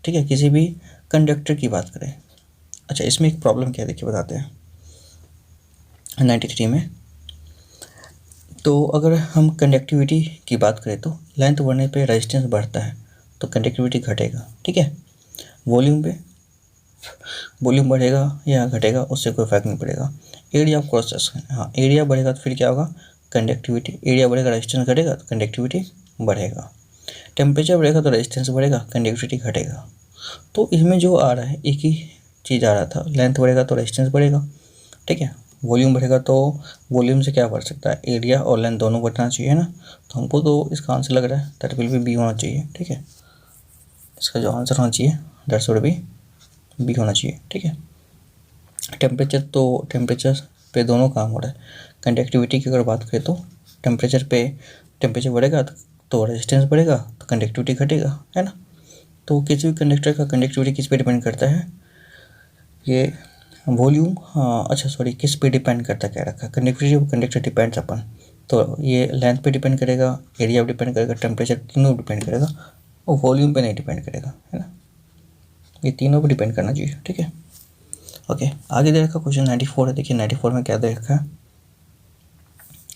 ठीक है, किसी भी कंडक्टर की बात करें। अच्छा, इसमें एक प्रॉब्लम क्या है देखिए बताते हैं 93 में। तो अगर हम कंडक्टिविटी की बात करें तो लेंथ बढ़ने पे रेजिस्टेंस बढ़ता है तो कंडक्टिविटी घटेगा। ठीक है, वॉल्यूम पे वॉल्यूम बढ़ेगा या घटेगा उससे कोई फर्क नहीं पड़ेगा। एरिया ऑफ क्रॉस सेक्शन, हाँ एरिया बढ़ेगा तो फिर क्या होगा, कंडक्टिविटी, एरिया बढ़ेगा रेजिस्टेंस घटेगा तो कंडक्टिविटी बढ़ेगा। टेम्परेचर बढ़ेगा तो रेजिस्टेंस बढ़ेगा, कंडक्टिविटी घटेगा। तो इसमें जो आ रहा है एक ही चीज़ आ रहा था, लेंथ बढ़ेगा तो रेजिस्टेंस बढ़ेगा। ठीक है, वॉल्यूम बढ़ेगा तो वॉल्यूम से क्या बढ़ सकता है, एरिया और लेंथ दोनों बढ़ना चाहिए ना, तो हमको तो इसका आंसर लग रहा है दैट विल बी बी होना चाहिए। ठीक है, इसका जो आंसर होना चाहिए दैट शुड बी बी होना चाहिए। ठीक है, टेम्परेचर पे दोनों काम हो रहा है। कंडक्टिविटी की अगर बात करें तो टेम्परेचर पे टेम्परेचर बढ़ेगा तो रेजिस्टेंस बढ़ेगा, तो कंडक्टिविटी घटेगा, है ना। तो किसी भी कंडक्टर का कंडक्टिविटी किस पे डिपेंड करता है, ये वॉल्यूम, हाँ अच्छा सॉरी, किस पे डिपेंड करता है, क्या रखा, कंडक्टिविटी ऑफ कंडक्टर डिपेंड्स अपन, तो ये लेंथ पे डिपेंड करेगा, एरिया पे डिपेंड करेगा, टेम्परेचर, तीनों डिपेंड करेगा, और वॉल्यूम पे नहीं डिपेंड करेगा, है ना। ये तीनों पे डिपेंड करना चाहिए, ठीक है। ओके, आगे दे रखा क्वेश्चन 94 है। देखिए 94 में क्या दे रखा है,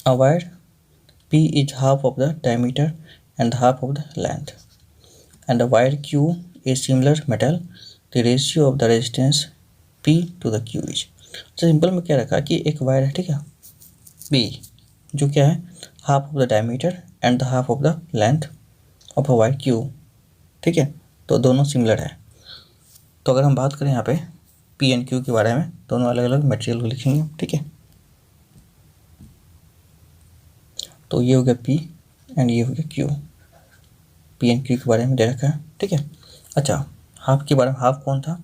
a wire P is half of the diameter and half of the length, and a wire Q is similar metal. The ratio of the resistance P to the Q is, तो simple में क्या रखा कि एक wire है, ठीक है, B, जो क्या है, half of the diameter and the half of the length of a wire Q, ठीक है, तो दोनों सिमिलर है। तो अगर हम बात करें यहाँ पे P एंड Q के बारे में, दोनों अलग अलग मटेरियल को लिखेंगे, ठीक है। तो ये हो गया P एंड ये हो गया Q, P एंड Q के बारे में दे रखा है, ठीक है। अच्छा, हाफ के बारे में, हाफ कौन था,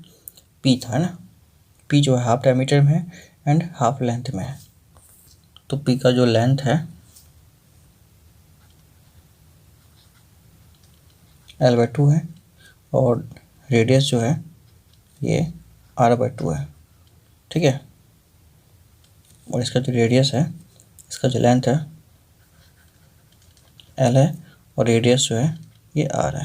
P था, है ना। P जो है हाफ डायमीटर में है एंड हाफ लेंथ में है, तो P का जो लेंथ है L/2 है, और रेडियस जो है ये R/2 है, ठीक है। और इसका जो रेडियस है, इसका जो लेंथ है L है, और रेडियस जो है ये R है।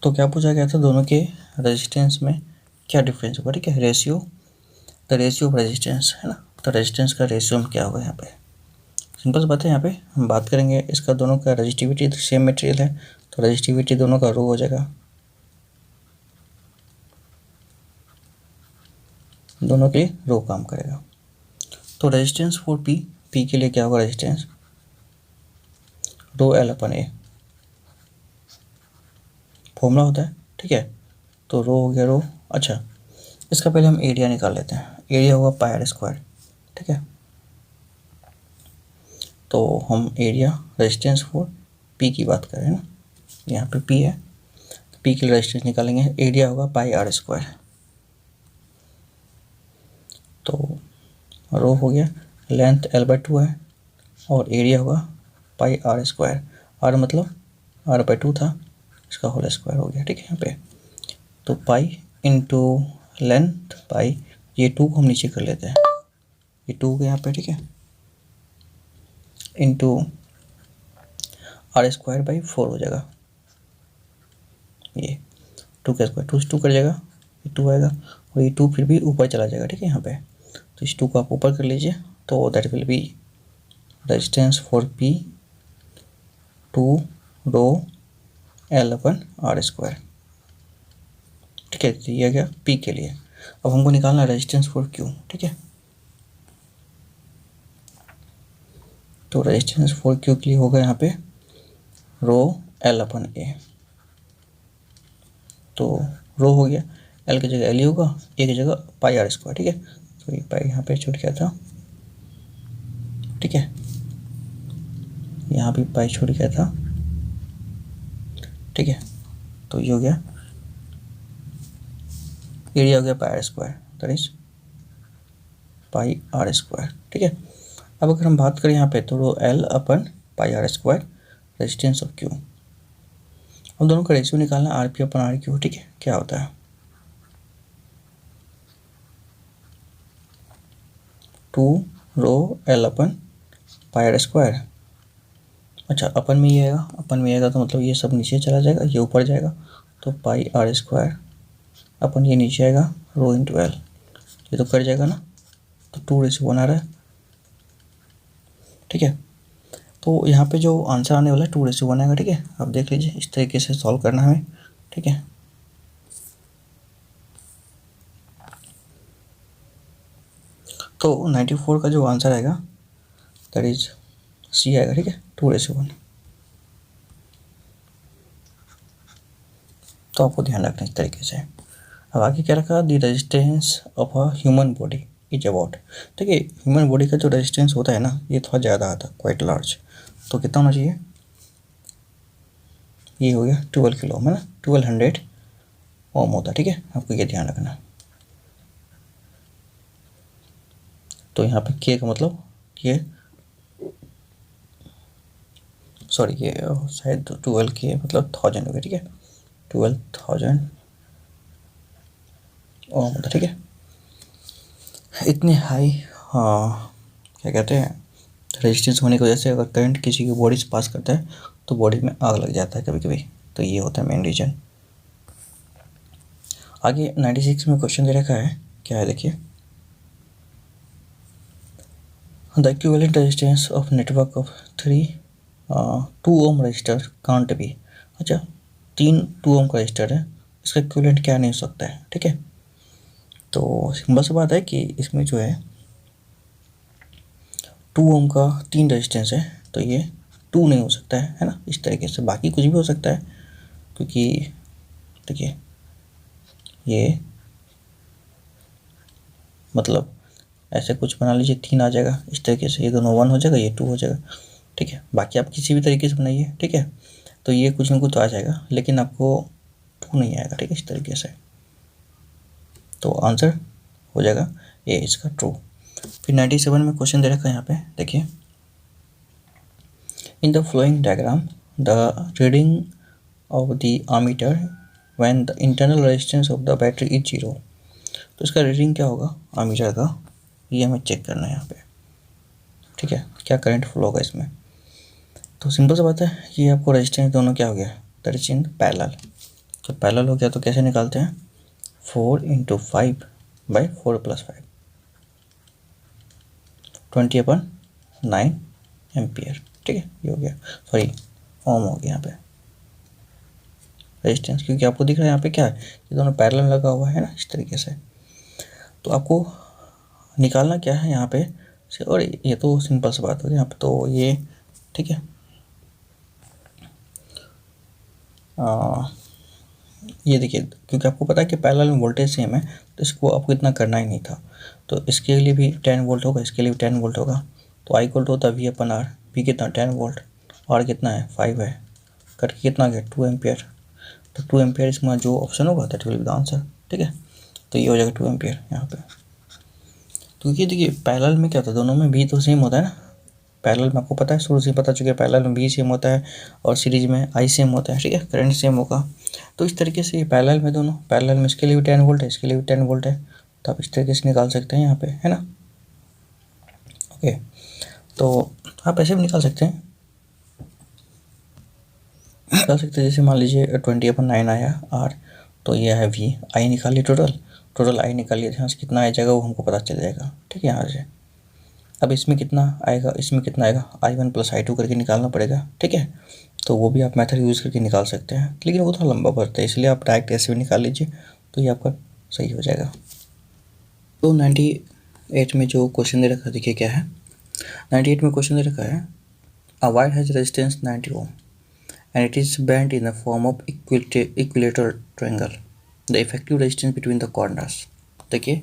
तो क्या पूछा गया था, दोनों के रेजिस्टेंस में क्या डिफरेंस होगा, ठीक है, ratio, the ratio of resistance, है ना। तो रेजिस्टेंस का रेशियो में क्या होगा, यहाँ पे सिंपल सी बात है। यहाँ पे हम बात करेंगे इसका, दोनों का रेजिस्टिविटी सेम मटेरियल है, तो रेजिस्टिविटी दोनों का रो हो जाएगा, दोनों के लिए रो काम करेगा। तो रेजिस्टेंस फॉर P के लिए क्या होगा, रेजिस्टेंस ρL/A फॉर्मूला होता है, ठीक है। तो रो हो गया रो। अच्छा, इसका पहले हम एरिया निकाल लेते हैं, एरिया होगा πr², ठीक है। तो हम एरिया रेजिस्टेंस फॉर P की बात करें ना, यहाँ पे P है, तो P के लिए रेजिस्टेंस निकालेंगे, एरिया होगा πr², तो रो हो गया, लेंथ L/2 है, और एरिया होगा πr², r मतलब r/2 था, इसका होल स्क्वायर हो गया, ठीक है यहाँ पे। तो पाई इंटू लेंथ पाई, ये 2 को हम नीचे कर लेते हैं, ये 2 हो गया यहाँ पे, ठीक है, इंटू r²/4 हो जाएगा, ये 2 का स्क्वायर 2 से 2 कर जाएगा, ये 2 आएगा, और ये 2 फिर भी ऊपर चला जाएगा, ठीक है यहाँ पे। तो इस 2 को आप ऊपर कर लीजिए, तो that will B resistance for P 2 ρL/r², ठीक है। तो ये आ गया P के लिए। अब हमको निकालना रेजिस्टेंस फॉर Q, ठीक है। तो रेजिस्टेंस फॉर Q के लिए होगा यहाँ पे ρL/A, तो रो हो गया, L की जगह L ही होगा, A की जगह πr², ठीक है। तो ये पाई यहाँ पे छूट गया था, ठीक है, यहाँ भी पाई छूट गया था, ठीक है। तो ये हो गया, एरिया हो गया πr², दैट इज πr², ठीक है। अब अगर हम बात करें यहाँ पे, तो ρL/πr² रेजिस्टेंस ऑफ Q, अब दोनों का रेशियो निकालना Rp/RQ, ठीक है। क्या होता है 2 ρL/πr², अच्छा अपन में ये आएगा, अपन में आएगा तो मतलब ये सब नीचे चला जाएगा, ये ऊपर जाएगा, तो πr² अपन ये नीचे आएगा, रो इंटू L, ये तो कट जाएगा ना, तो 2:1 आ रहा है, ठीक है। तो यहाँ पे जो आंसर आने वाला है 2:1 आएगा, ठीक है। आप देख लीजिए, इस तरीके से सॉल्व करना है हमें, ठीक है। तो 94 का जो आंसर आएगा दैट इज C आएगा, ठीक है, 2:1। तो आपको ध्यान रखना इस तरीके से। अब आगे क्या रखा, the resistance of a human body is about, देखिए ह्यूमन बॉडी का जो रेजिस्टेंस होता है ना, ये थोड़ा ज़्यादा आता है, क्वाइट लार्ज, तो कितना होना चाहिए, ये हो गया 12 किलो में ना, 1200 ओम होता है, ठीक है। आपको ये ध्यान रखना है। तो यहाँ पे के का मतलब ये सॉरी ये शायद 12 के मतलब 1000 हो गया, ठीक है, 12,000 ओम होता है, ठीक है। इतने हाई क्या कहते हैं रेजिस्टेंस होने की वजह से अगर करंट किसी की बॉडी से पास करता है तो बॉडी में आग लग जाता है कभी कभी, तो ये होता है मेन रीजन। आगे 96 में क्वेश्चन दे रखा है, क्या है देखिए, the equivalent resistance of network of 2 ohm resistor can't be. अच्छा 2 ओम का रजिस्टर है, इसका इक्विवेलेंट क्या नहीं हो सकता है, ठीक है। तो सिंपल सी बात है कि इसमें जो है 2 ओम का 3 रेजिस्टेंस है, तो ये 2 नहीं हो सकता है ना, इस तरीके से। बाकी कुछ भी हो सकता है, क्योंकि देखिए ये मतलब ऐसे कुछ बना लीजिए, 3 आ जाएगा इस तरीके से, ये दोनों 1 हो जाएगा, ये 2 हो जाएगा, ठीक है। बाकी आप किसी भी तरीके से बनाइए, ठीक है, तो ये कुछ ना कुछ तो आ जाएगा, लेकिन आपको 2 नहीं आएगा, ठीक है, इस तरीके से। तो आंसर हो जाएगा ये इसका ट्रू। फिर 97 में क्वेश्चन दे रखा है यहाँ पे, देखिए, in the flowing diagram the reading of the ammeter when the internal resistance of the battery is 0। तो इसका रीडिंग क्या होगा आमीटर का, ये हमें चेक करना है यहाँ पे, ठीक है, क्या करंट फ्लो होगा इसमें। तो सिंपल सा बात है, ये आपको रेजिस्टेंस दोनों क्या हो गया, दैट इज इन पैरेलल। तो पैरेलल हो गया तो कैसे निकालते हैं, 4 × 5/4 + 5 20/9 एम्पियर, ठीक है, ये हो गया, सॉरी ओम हो गया यहाँ पे रेजिस्टेंस, क्योंकि आपको दिख रहा है यहाँ पे क्या है, ये दोनों पैरेलल लगा हुआ है ना, इस तरीके से। तो आपको निकालना क्या है यहाँ पे, और ये तो सिंपल सी बात हो गई यहाँ पे, तो ये ठीक है। ये देखिए, क्योंकि आपको पता है कि पैरेलल में वोल्टेज सेम है, तो इसको आपको इतना करना ही नहीं था। तो इसके लिए भी 10 वोल्ट होगा, इसके लिए भी 10 वोल्ट होगा, तो आई इक्वल टू होता है V/R। V कितना 10 वोल्ट, R कितना है 5 है, कट के कितना गया 2 एम्पियर। तो 2 एम्पियर इसमें जो ऑप्शन होगा that will be the answer, ठीक है। तो ये हो जाएगा 2 एम्पियर यहाँ पे। क्योंकि देखिए पैरेलल में क्या होता है, दोनों में भी तो सेम होता है ना, पैरेलल में आपको पता है, शुरू से पता चुका है, पैरेलल में भी सेम होता है और सीरीज में आई सेम होता है, ठीक है, करंट सेम होगा। तो इस तरीके से ये पैरेलल में दोनों, पैरेलल में इसके लिए भी 10 वोल्ट है, इसके लिए भी 10 वोल्ट है, तो आप इस तरीके से निकाल सकते हैं यहाँ पे, है ना। ओके, तो आप ऐसे भी निकाल सकते हैं, जैसे मान लीजिए 20/9 आया R, तो ये है V, आई निकालिए, टोटल आई निकालिए, यहाँ से कितना आ जाएगा वो हमको पता चल जाएगा, ठीक है, यहाँ से। अब इसमें कितना आएगा, इसमें कितना आएगा, I1 + I2 करके निकालना पड़ेगा, ठीक है। तो वो भी आप मेथड यूज़ करके निकाल सकते हैं, लेकिन वो थोड़ा लंबा पड़ता है, इसलिए आप डायरेक्ट ऐसे भी निकाल लीजिए, तो ये आपका सही हो जाएगा। तो 98 में जो क्वेश्चन दे रखा है, देखिए क्या है, 98 में क्वेश्चन दे रखा है, a wire has resistance 90 ohm and it is bent in the form of equilateral triangle. The effective resistance between the corners, देखिए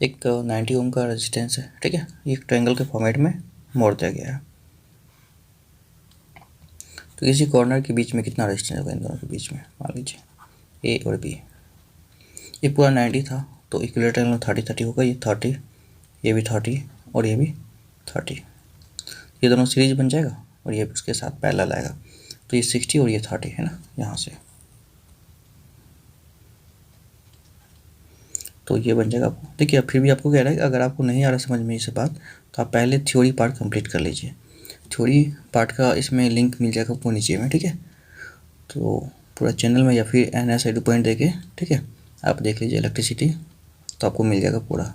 एक 90 ओम का रेजिस्टेंस है, ठीक है, ये एक ट्रायंगल के फॉर्मेट में मोड़ दिया गया है। तो किसी कॉर्नर के बीच में कितना रेजिस्टेंस होगा, इन दोनों के बीच में, मान लीजिए A और B, ये पूरा 90 था, तो इक्विलेटरल में 30-30 होगा, ये 30, ये भी 30 और ये भी 30, ये दोनों सीरीज बन जाएगा और ये उसके साथ पैरेलल आएगा, तो ये 60 और ये 30 है ना यहाँ से, तो ये बन जाएगा आपको। देखिए फिर भी आपको कह रहा है कि अगर आपको नहीं आ रहा समझ में इसे बात, तो आप पहले थ्योरी पार्ट कंप्लीट कर लीजिए, थ्योरी पार्ट का इसमें लिंक मिल जाएगा आपको नीचे में, ठीक है। तो पूरा चैनल में या फिर NSID पॉइंट देके, ठीक है, आप देख लीजिए इलेक्ट्रिसिटी, तो आपको मिल जाएगा पूरा।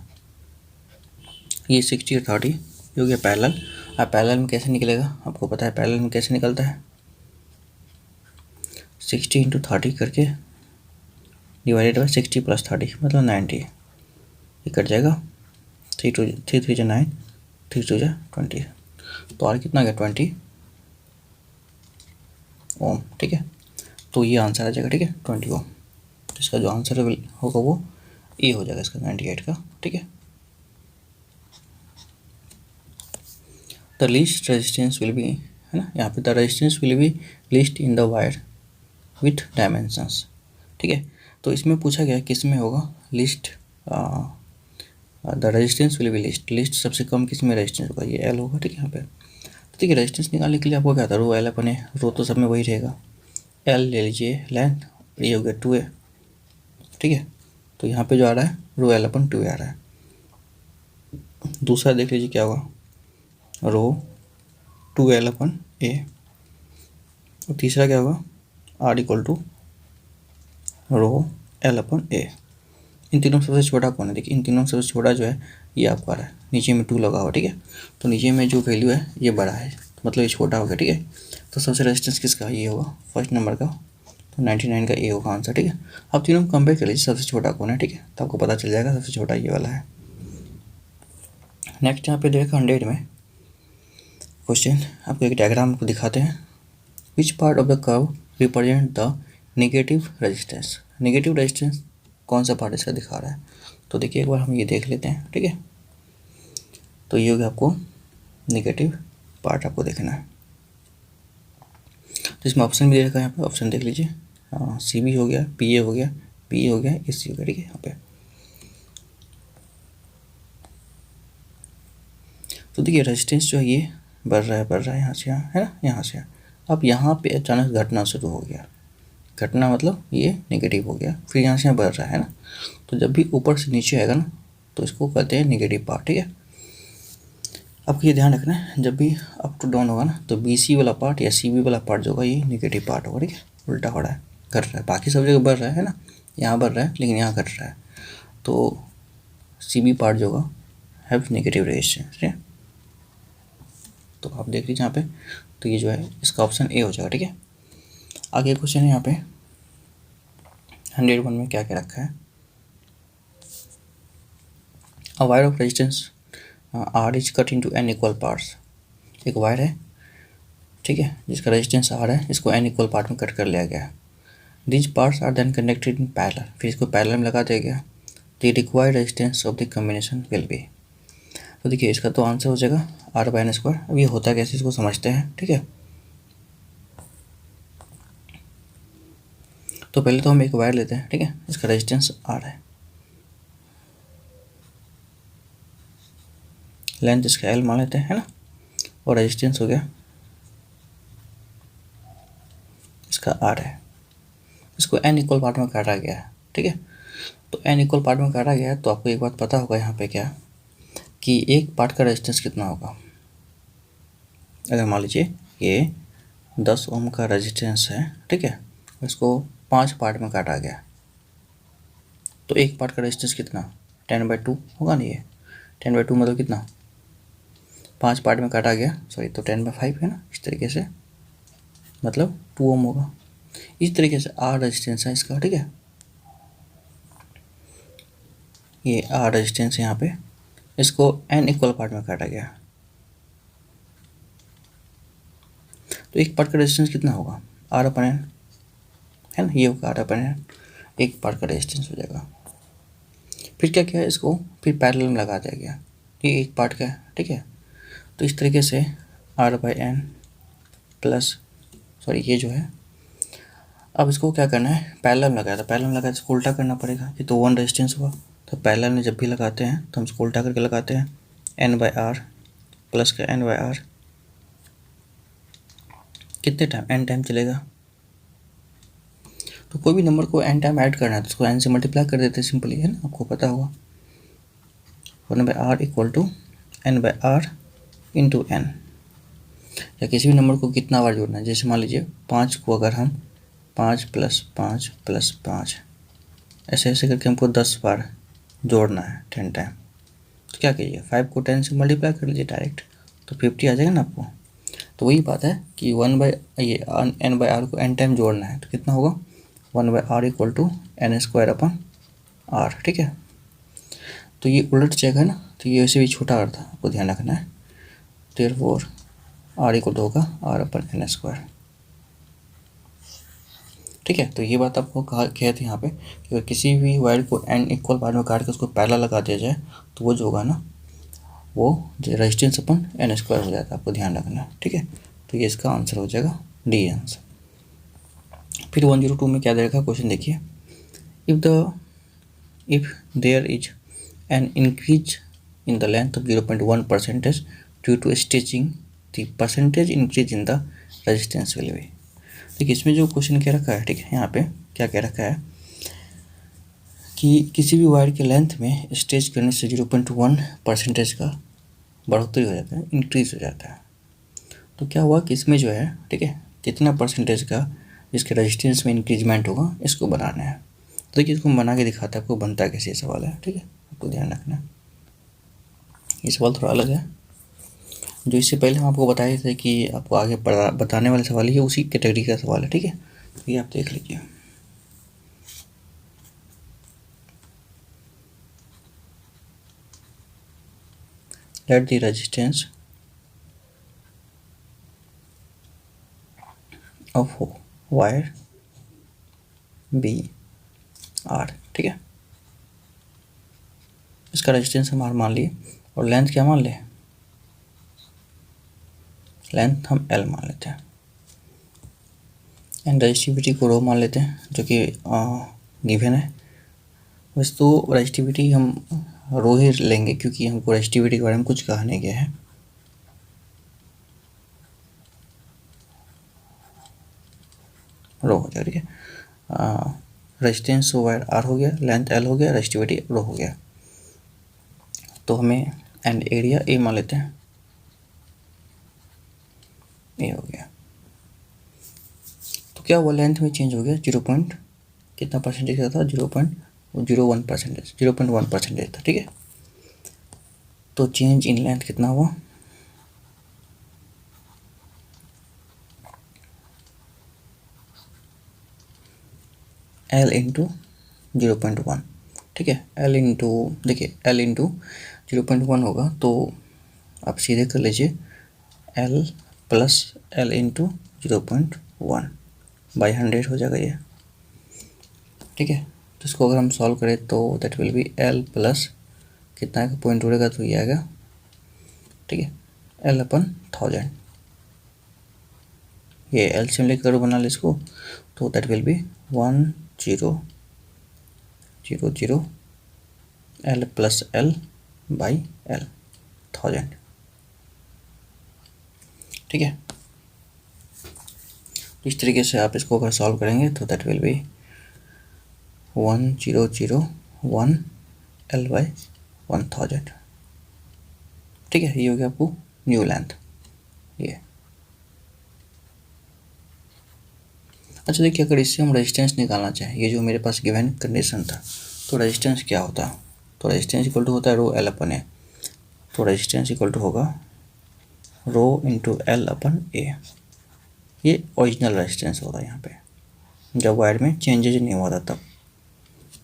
ये 60 और 30 ये हो गया पैरेलल। अब पैरेलल में कैसे निकलेगा, आपको पता है पैरेलल में कैसे निकलता है, 60 × 30 करके डिवाइडेड बाई 60 + 30 मतलब 90, ये कट जाएगा, 3 3 जा 9, 3 2 जा 20, तो R कितना गया 20 ओम, ठीक है। तो ये आंसर आ जाएगा, ठीक है, 20 ओम। तो इसका जो आंसर होगा वो ए हो जाएगा इसका 98 का, ठीक है। The least resistance will B, है ना, यहाँ पे the resistance will B least in the wire with dimensions, ठीक है। तो इसमें पूछा गया किस में होगा least the resistance will B list सबसे कम किस में रेजिस्टेंस होगा, ये एल होगा, ठीक है। यहाँ पे तो ठीक है, रेजिस्टेंस निकालने के लिए आपको क्या था, रो एल अपन है, रो तो सब में वही रहेगा, एल ले लीजिए लेंथ, ये हो गया 2a, ठीक है। तो यहाँ पे जो आ रहा है रो एल अपन 2a आ रहा है। दूसरा देख लीजिए क्या होगा, रो 2l अपन a, और तीसरा क्या होगा, are equal to rho L upon A. इन तीनों में सबसे छोटा कौन है, देखिए इन तीनों में सबसे छोटा जो है ये आपका आ रहा है, नीचे में 2 लगा हुआ, ठीक है। तो नीचे में जो वैल्यू है ये बड़ा है, तो मतलब ये छोटा हो गया, ठीक है। तो सबसे रेजिस्टेंस किसका ये होगा, फर्स्ट नंबर का, तो 99 का ए होगा आंसर, ठीक है। अब तीनों में कंपेयर कर लीजिए सबसे छोटा कौन है, ठीक है, तो आपको पता चल जाएगा सबसे छोटा ये वाला है। नेक्स्ट यहाँ पे देखा 100 में क्वेश्चन, आपको एक डायग्राम को दिखाते हैं, which part of the curve represent the negative resistance. Negative resistance कौन सा पार्ट इसका दिखा रहा है, तो देखिए एक बार हम ये देख लेते हैं, ठीक है। तो ये हो गया आपको नेगेटिव पार्ट आपको देखना है, तो इसमें ऑप्शन भी दे रखा है, यहाँ पे ऑप्शन देख लीजिए, सी बी हो गया, पी ए हो गया, पी ए हो गया, ए सी हो गया, ठीक है। यहाँ पे तो देखिए रेजिस्टेंस जो है ये बढ़ रहा है यहाँ से यहाँ, है ना, यहाँ से यहाँ। अब यहाँ पे अचानक घटना शुरू हो गया, घटना मतलब ये नेगेटिव हो गया, फिर यहाँ से यहाँ बढ़ रहा है ना। तो जब भी ऊपर से नीचे आएगा ना तो इसको कहते हैं नेगेटिव पार्ट, ठीक है। आपको ये ध्यान रखना है, जब भी अप टू डाउन होगा ना तो बी सी वाला पार्ट या सी बी वाला पार्ट जो होगा ये नेगेटिव पार्ट होगा, ठीक है। उल्टा हो रहा है, घट रहा है, बाकी सब जगह बढ़ रहा है ना, यहाँ बढ़ रहा है लेकिन यहाँ घट रहा है, तो सी बी पार्ट जो होगा हैव नेगेटिव रेजिस्टेंस, ठीक है। तो आप देख लीजिए यहाँ पे, तो ये जो है इसका ऑप्शन ए हो जाएगा, ठीक है। आगे क्वेश्चन है यहाँ पे 101 में क्या क्या रखा है, a wire of resistance R is cut into n equal parts. एक वायर है, ठीक है, जिसका रेजिस्टेंस आर है, इसको n इक्वल पार्ट में कट कर लिया गया है। These parts are then connected in parallel, फिर इसको पैरेलल में लगा दिया गया। The required resistance of the combination will be, तो देखिए इसका तो आंसर हो जाएगा आर बाय एन स्क्वायर। अब ये होता कैसे इसको समझते हैं, ठीक है। तो पहले तो हम एक वायर लेते हैं, ठीक है, इसका रेजिस्टेंस आर है, लेंथ इसका एल मान लेते हैं, है ना, और रेजिस्टेंस हो गया इसका आर है। इसको एन इक्वल पार्ट में काटा गया है, ठीक है। तो एन इक्वल पार्ट में काटा गया है, तो आपको एक बात पता होगा यहाँ पे क्या, कि एक पार्ट का रेजिस्टेंस कितना होगा। अगर मान लीजिए ये 10 ओम का रेजिस्टेंस है, ठीक है, इसको 5 पार्ट में काटा गया, तो एक पार्ट का रेजिस्टेंस कितना 10/2 होगा ना, ये 10/2 मतलब कितना, 5 पार्ट में काटा गया, सॉरी, तो 10/5 है ना, इस तरीके से, मतलब 2 ओम होगा। इस तरीके से आर रेजिस्टेंस है इसका, ठीक है, ये आर रेजिस्टेंस है यहाँ पे, इसको एन इक्वल पार्ट में काटा गया, तो एक पार्ट का रेजिस्टेंस कितना होगा, आर अपन एन, है ना, ये होगा आर अपन एन, एक पार्ट का रेजिस्टेंस हो जाएगा। फिर क्या किया, इसको फिर पैरेलल में लगा दिया गया, ये एक पार्ट का है, ठीक है। तो इस तरीके से R by N plus, sorry ये जो है, अब इसको क्या करना है, पैरेलल में लगाया था, पैरेलल में लगाया इसको उल्टा करना पड़ेगा, ये तो 1 रेजिस्टेंस हुआ, तो पैरेलल में जब भी लगाते हैं तो हम इसको उल्टा करके लगाते हैं, एन बाई आर प्लस का एन बाई आर, कितने टाइम, एन टाइम चलेगा। तो कोई भी नंबर को एन टाइम ऐड करना है तो उसको एन से मल्टीप्लाई कर देते हैं सिंपली, है ना, आपको पता होगा। 1/r equal to N by R into N, या किसी भी नंबर को कितना बार जोड़ना है, जैसे मान लीजिए 5 को अगर हम 5 + 5 + 5 ऐसे ऐसे करके हमको 10 बार जोड़ना है 10 टाइम, तो क्या कीजिए 5 को 10 से मल्टीप्लाई कर लीजिए डायरेक्ट, तो 50 आ जाएगा ना आपको। तो वही बात है कि एन बाई आर को एन टाइम जोड़ना है, तो कितना होगा 1/r equal to N square upon R, ठीक है। तो ये उलट जाएगा ना, तो ये वैसे भी छोटा आर था, आपको ध्यान रखना है, देयरफॉर आर इक्वल टू होगा आर अपन एन स्क्वायर, ठीक है। तो ये बात आपको कहे थे यहाँ पे कि अगर किसी भी वायर को एन इक्वल पार्ट में काट के उसको पैरेलल लगा दिया जाए तो वो जो होगा ना, वो रेजिस्टेंस अपन एन स्क्वायर हो जाता है, आपको ध्यान रखना है, ठीक है। तो ये इसका आंसर हो जाएगा डी आंसर। फिर 102 में क्या दे रखा क्वेश्चन देखिए, if there is an increase in the length of 0.1 percentage due to stitching, the percentage increase in the resistance will be। देखिए इसमें जो क्वेश्चन क्या रखा है, ठीक है, यहाँ पे क्या क्या रखा है कि किसी भी वायर के लेंथ में स्ट्रेच करने से 0.1 परसेंटेज का बढ़ोतरी हो जाता है, इंक्रीज हो जाता है। तो क्या हुआ कि इसमें जो है, ठीक है, कितना परसेंटेज का इसके रेजिस्टेंस में इंक्रीजमेंट होगा, इसको बनाना है। तो देखिए इसको बना के दिखाता है आपको बनता है कैसे, ये सवाल है, ठीक है, आपको ध्यान रखना है। ये सवाल थोड़ा अलग है, जो इससे पहले हम आपको बताए थे कि आपको आगे बताने वाले सवाल ये उसी कैटेगरी का सवाल है, ठीक है। तो ये आप देख लीजिए। Let the resistance of wire be R, ठीक है। इसका रेजिस्टेंस हम आर मान लिए और लेंथ क्या मान ले, लेंथ हम एल मान लेते हैं, एंड रेजिस्टिविटी को रो मान लेते हैं जो कि गिवन है। वैसे तो रेजिस्टिविटी हम रो ही लेंगे क्योंकि हमको रेजिस्टिविटी के बारे में कुछ कहा नहीं गया है। रो हो जाए, ठीक है। रेजिस्टेंस वायर आर हो गया, लेंथ एल हो गया, रेजिस्टिविटी रो हो गया। तो हमें एंड एरिया ए मान लेते हैं, ए हो गया। तो क्या हुआ, लेंथ में चेंज हो गया, 0 पॉइंट कितना परसेंटेज का था, 0.01 परसेंटेज, 0.1 परसेंटेज था, ठीक है। तो चेंज इन लेंथ कितना हुआ, L इंटू 0.1, ठीक है। L इंटू, देखिए L इंटू 0.1 होगा तो आप सीधे कर लीजिए L plus L into 0.1 by 100 हो जाएगा ये, ठीक है। तो इसको अगर हम सॉल्व करें तो that will B L plus कितना का पॉइंट उड़ेगा तो ये आएगा, ठीक है, L अपन 1000, ये एलसीएम लेकर बना ले इसको, तो that will B 1000 L plus L by L 1000, ठीक है। इस तरीके से आप इसको अगर सॉल्व करेंगे तो that will B 1001 L by 1000, ठीक है। ये हो गया आपको न्यू लेंथ ये। अच्छा देखिए, अगर इससे हम रेजिस्टेंस निकालना चाहें, ये जो मेरे पास गिवन कंडीशन था, तो रेजिस्टेंस क्या होता है, तो रेजिस्टेंस इक्वल टू होता है रो एल अपन ए। तो रेजिस्टेंस इक्वल टू होगा रो इंटू एल अपन ए। ये ओरिजिनल रेजिस्टेंस होता है यहाँ पे, जब वायर में चेंजेज नहीं हुआ था तब।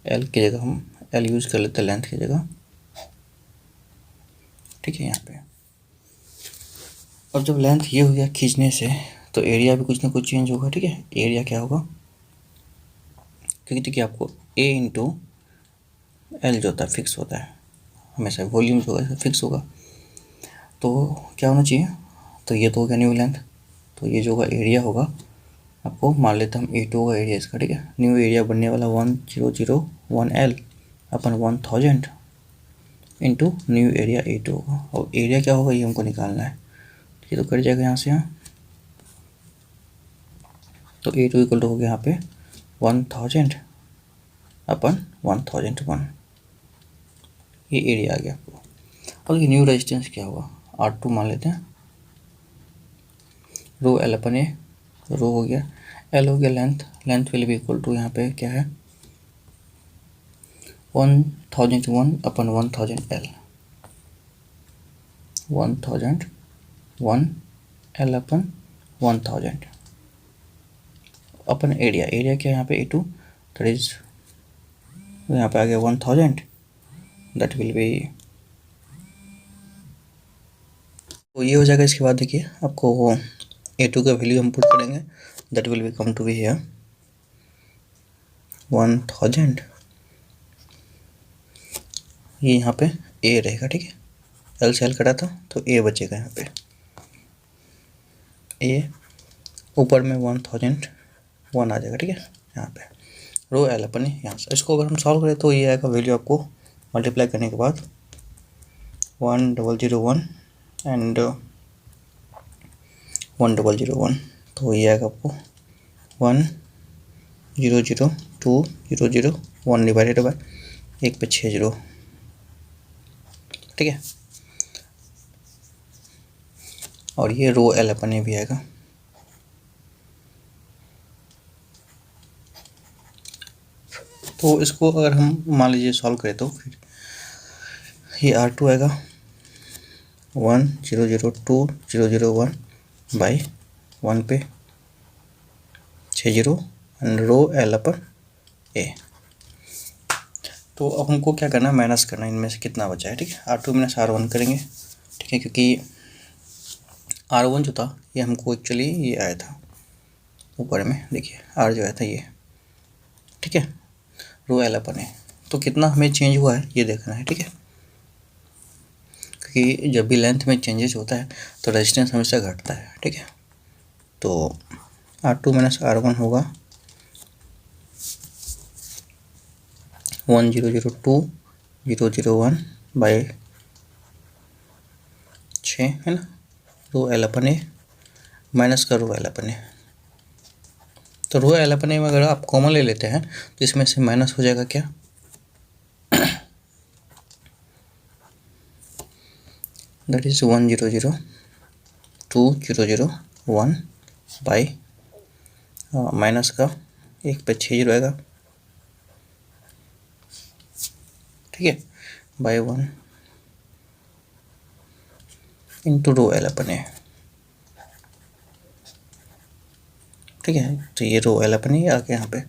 एल की जगह हम एल यूज़ कर लेते हैं लेंथ की जगह, ठीक है, यहाँ पे। और जब लेंथ ये हो गया खींचने से तो एरिया भी कुछ ना कुछ चेंज होगा, ठीक है। एरिया क्या होगा, क्योंकि देखिए आपको ए इंटू एल जो होता है फिक्स होता है हमेशा, वॉल्यूम जो होगा फिक्स होगा, तो क्या होना चाहिए, तो ये तो हो गया न्यू लेंथ। तो ये जो होगा एरिया होगा, आपको मान लेते हम A2 होगा एरिया इसका, ठीक है। न्यू एरिया बनने वाला 1001 L upon 1000 into new area A2 होगा, और एरिया क्या होगा ये हमको निकालना है, ये तो कट जाएगा यहाँ से यहाँ। तो A2 इक्वल टू हो गया यहाँ पे 1000 अपन 1001, ये एरिया आ गया आपको। और ये न्यू रेजिस्टेंस क्या होगा, R2 मान लेते हैं, रो एल अपन ए, रो हो गया, एल हो गया length, length will be equal to यहाँ पे क्या है 1001 upon 1000 L, 1001 L upon 1000 upon area, area क्या है यहाँ पे A2, दैट इज यहाँ पे आ गया 1000, दैट विल बी, तो ये हो जाएगा। इसके बाद देखिए आपको A2 का वैल्यू हम पुट करेंगे, that will be come to be here 1000, ये यहाँ पे A रहेगा, ठीक है। एल से एल कटा था तो A बचेगा यहाँ पे, A ऊपर में 1001 आ जाएगा, ठीक है। यहाँ पे रो एल अपन यहाँ से, इसको अगर हम सॉल्व करें तो ये आएगा वैल्यू आपको मल्टीप्लाई करने के बाद 1001 एंड 1001, तो ये आएगा आपको 100200 डिवाइडेड बाय 1 पे 6 जीरो, ठीक है। और ये रो एल अपन ए भी आएगा। तो इसको अगर हम मान लीजिए सॉल्व करें तो फिर ये R2 आएगा 10020001 बाई 1 पे 6 zero and rho L upon A. तो अब हमको क्या करना है, माइनस करना है इनमें से कितना बचा है, ठीक है। R2 माइनस R1 करेंगे, ठीक है, क्योंकि R1 जो था ये हमको एक्चुअली ये आया था ऊपर में, देखिए R जो आया था ये, ठीक है, रो एल अपन है। तो कितना हमें चेंज हुआ है ये देखना है, ठीक है, क्योंकि जब भी लेंथ में चेंजेस होता है तो रेजिस्टेंस हमेशा घटता है, ठीक है। तो R2 माइनस R1 होगा 10020001 बाई 6, है ना, रो एल अपन ए माइनस का रो एल अपन ए। तो रो एल अपन ए में अगर आप कॉमन ले लेते हैं तो इसमें से माइनस हो जाएगा क्या, दैट इज 10020001 बाई माइनस का 1 पे 6 जीरो आएगा, ठीक है, by 1 into rho L upon A, ठीक है। तो ये रो एल अपन ए आ गया यहाँ पे।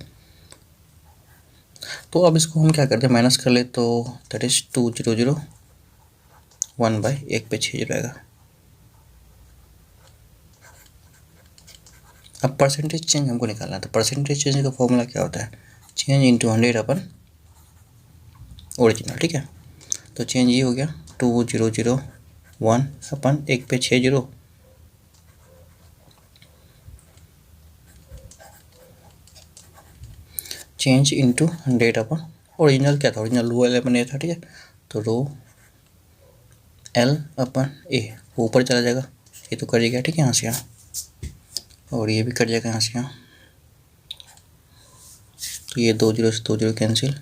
तो अब इसको हम क्या करते हैं, माइनस कर ले तो दैट इज 2001 बाई 1 पे 6 जीरो आएगा। अब परसेंटेज चेंज हमको निकालना है, तो परसेंटेज चेंज का फॉर्मूला क्या होता है, चेंज इंटू 100 अपन ओरिजिनल, ठीक है। तो चेंज ये हो गया 2001 अपन 1 पे 6 जीरो, चेंज इंटू 100 अपन ओरिजिनल क्या था, ओरिजिनल रो एल अपन ए था, ठीक है। तो रो एल अपन ए ऊपर चला जाएगा, ये तो कट गया, ठीक है, यहाँ से यहाँ, और ये भी कट जाएगा यहाँ से यहाँ। तो ये 2 जीरो से 2 जीरो कैंसिल,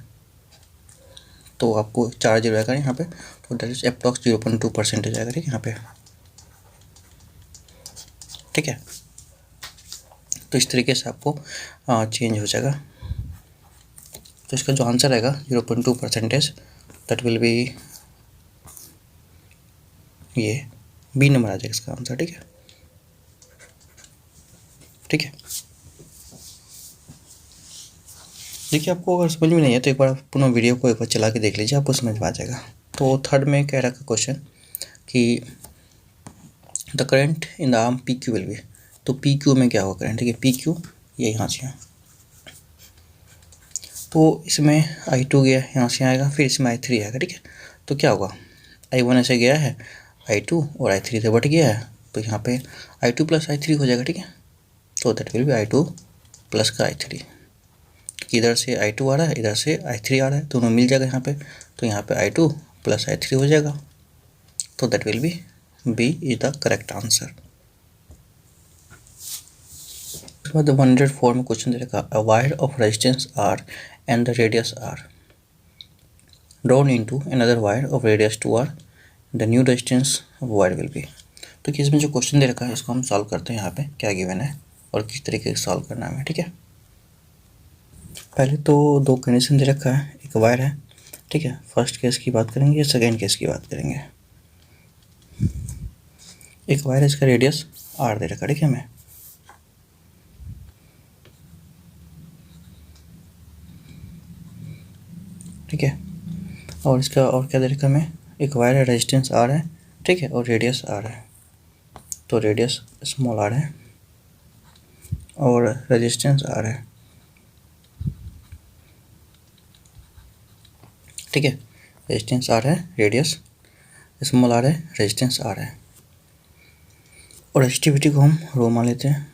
तो आपको 4 जीरो आएगा यहाँ पे, तो दैट इज अप्रॉक्स 0.2% आएगा, ठीक है, यहाँ पे, ठीक है। तो इस तरीके से आपको चेंज हो जाएगा। तो इसका जो आंसर आएगा 0.2%, दैट विल बी ये बी नंबर आ जाएगा इसका आंसर, ठीक है, ठीक है। देखिए आपको अगर समझ में नहीं है तो एक बार पुनः वीडियो को एक बार चला के देख लीजिए, आपको समझ में आ जाएगा। तो थर्ड में कह रहा था क्वेश्चन कि the current in the arm P Q will be, तो पी क्यू में क्या होगा करंट, ठीक है, पी क्यू ये यहाँ से यहाँ, तो इसमें I2 गया यहाँ से आएगा, फिर इसमें I3 आएगा, ठीक है। तो क्या होगा, I1 ऐसे गया है, I2 और I3 से बढ़ गया है, तो यहाँ पे I2 प्लस I3 हो जाएगा, ठीक है। तो that will B I2 plus का I3, इधर से I2 आ रहा है, इधर से I3 आ रहा है, दोनों मिल जाएगा यहाँ पे, तो यहाँ पे I2 प्लस I3 हो जाएगा। तो that will be B is the correct answer. उसके बाद 104 में क्वेश्चन दे रखा, a wire of resistance R and the radius R drawn into another wire of radius 2R, the new resistance of wire will be। तो कि इसमें जो question दे रखा है इसको हम सॉल्व करते हैं, यहाँ पे क्या गिवन है और किस तरीके से सॉल्व करना है, ठीक है। पहले तो दो कंडीशन दे रखा है, एक वायर है, ठीक है, फर्स्ट केस की बात करेंगे या सेकेंड केस की बात करेंगे। एक वायर है, इसका रेडियस R दे रखा है, ठीक है, हमें, ठीक है, और इसका और क्या दे रखा हमें, एक वायर है, रेजिस्टेंस R है, ठीक है, और रेडियस R है। तो रेडियस स्मॉल r है और रेजिस्टेंस R है, ठीक है, रेजिस्टेंस R है, रेडियस स्मॉल r है, रेजिस्टेंस R है, और रेजिस्टिविटी को हम रो मान लेते हैं,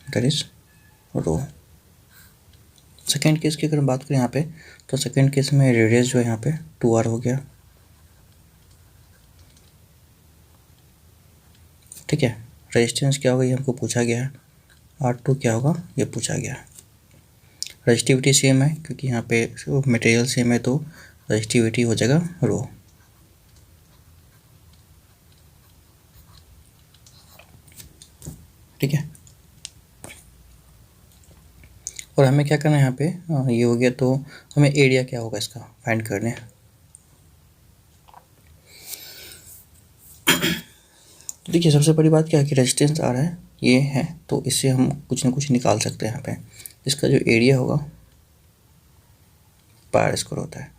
that is rho. Second case की अगर हम बात करें यहाँ पे, तो सेकेंड केस में रेडियस जो है यहाँ पे 2r हो गया, ठीक है। रेजिस्टेंस क्या होगा ये हमको पूछा गया है, R2 क्या होगा ये पूछा गया है। रजिस्टिविटी सेम है क्योंकि यहाँ पे मटेरियल सेम है, तो रजिस्टिविटी हो जाएगा रो। ठीक है, और हमें क्या करना है यहाँ पे, ये हो गया, तो हमें एरिया क्या होगा इसका फाइंड करने हैं। तो देखिए सबसे बड़ी बात क्या है कि रेजिस्टेंस आ रहा है ये है, तो इससे हम कुछ ना कुछ निकाल सकते हैं यहाँ पे। इसका जो एरिया होगा पाई आर स्क्वायर होता है,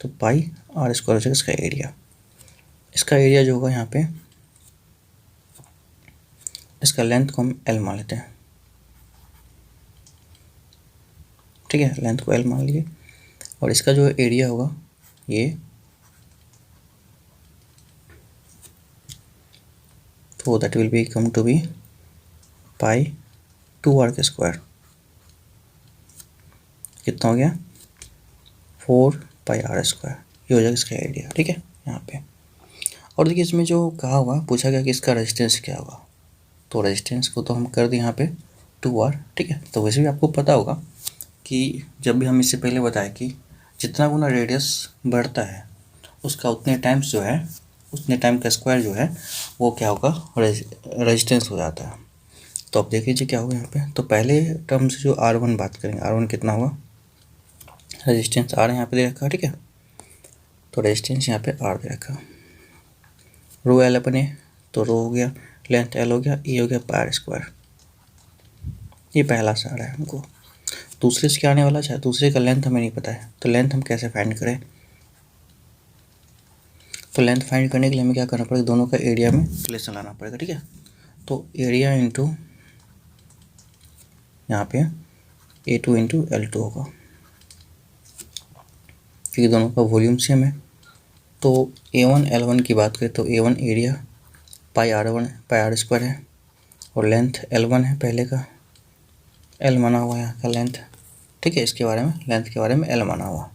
तो पाई आर स्क्वायर हो जाएगा इसका एरिया। इसका एरिया जो होगा यहाँ पे, इसका लेंथ को हम एल मान लेते हैं, ठीक है, लेंथ को एल मान लिए। और इसका जो एरिया होगा ये, तो that will be come to be pi 2r के स्क्वायर। कितना हो गया 4 पाई आर स्क्वायर, ये हो जाएगा इसका एरिया, ठीक है यहाँ पे। और देखिए इसमें जो कहा हुआ पूछा गया कि इसका रेजिस्टेंस क्या होगा, तो रेजिस्टेंस को तो हम कर दें यहाँ पे 2r, ठीक है। तो वैसे भी आपको पता होगा कि जब भी हम इससे पहले बताए कि जितना गुना रेडियस बढ़ता है उसका उतने टाइम्स जो है, उतने टाइम का स्क्वायर जो है वो क्या होगा रेजिस्टेंस हो जाता है। तो अब देख लीजिए क्या होगा यहाँ पे। तो पहले टर्म से जो R1 बात करेंगे, R1 कितना होगा, रेजिस्टेंस R यहाँ पे दे रखा है, ठीक है। तो रेजिस्टेंस यहाँ पे R दे रखा, रो एल अपन ए, तो रो हो गया, लेंथ एल हो गया, ए हो गया पाई आर स्क्वायर। ये पहला से आ रहा है हमको। दूसरे से क्या आने वाला है, दूसरे का लेंथ हमें नहीं पता है, तो लेंथ हम कैसे फाइंड करें। तो लेंथ फाइंड करने के लिए हमें क्या करना पड़ेगा, दोनों का एरिया में रिलेशन लाना पड़ेगा, ठीक है। तो एरिया इंटू यहाँ पे A2 इंटू L2 होगा, क्योंकि दोनों का वॉल्यूम सेम है। तो A1 L1 की बात करें तो A1 area pi R square है, और लेंथ L1 है पहले का, L माना हुआ है यहाँ का लेंथ, ठीक है। इसके बारे में लेंथ के बारे में L माना हुआ,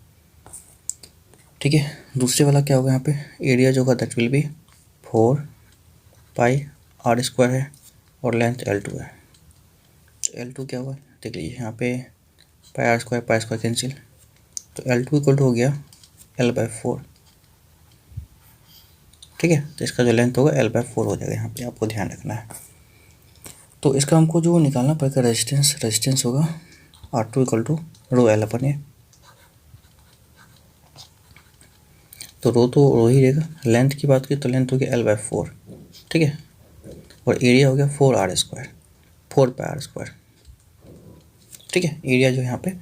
ठीक है। दूसरे वाला क्या होगा यहाँ पे, एरिया जो होगा that will be 4 pi R square है, और लेंथ L2 है। L2 क्या हुआ देख लीजिए यहाँ पे, पाई आर स्क्वायर कैंसिल, तो L2 इक्वल टू हो गया L/4, ठीक है। तो इसका जो लेंथ होगा L/4 हो जाएगा, यहाँ पे आपको ध्यान रखना है। तो इसका हमको जो निकालना पड़ेगा रेजिस्टेंस होगा R2 equal to rho L upon A, तो रो ही रहेगा। लेंथ की बात करें तो लेंथ हो गया L/4, ठीक है, और एरिया हो गया 4r square, 4 pi R square, ठीक है। एरिया जो यहाँ पे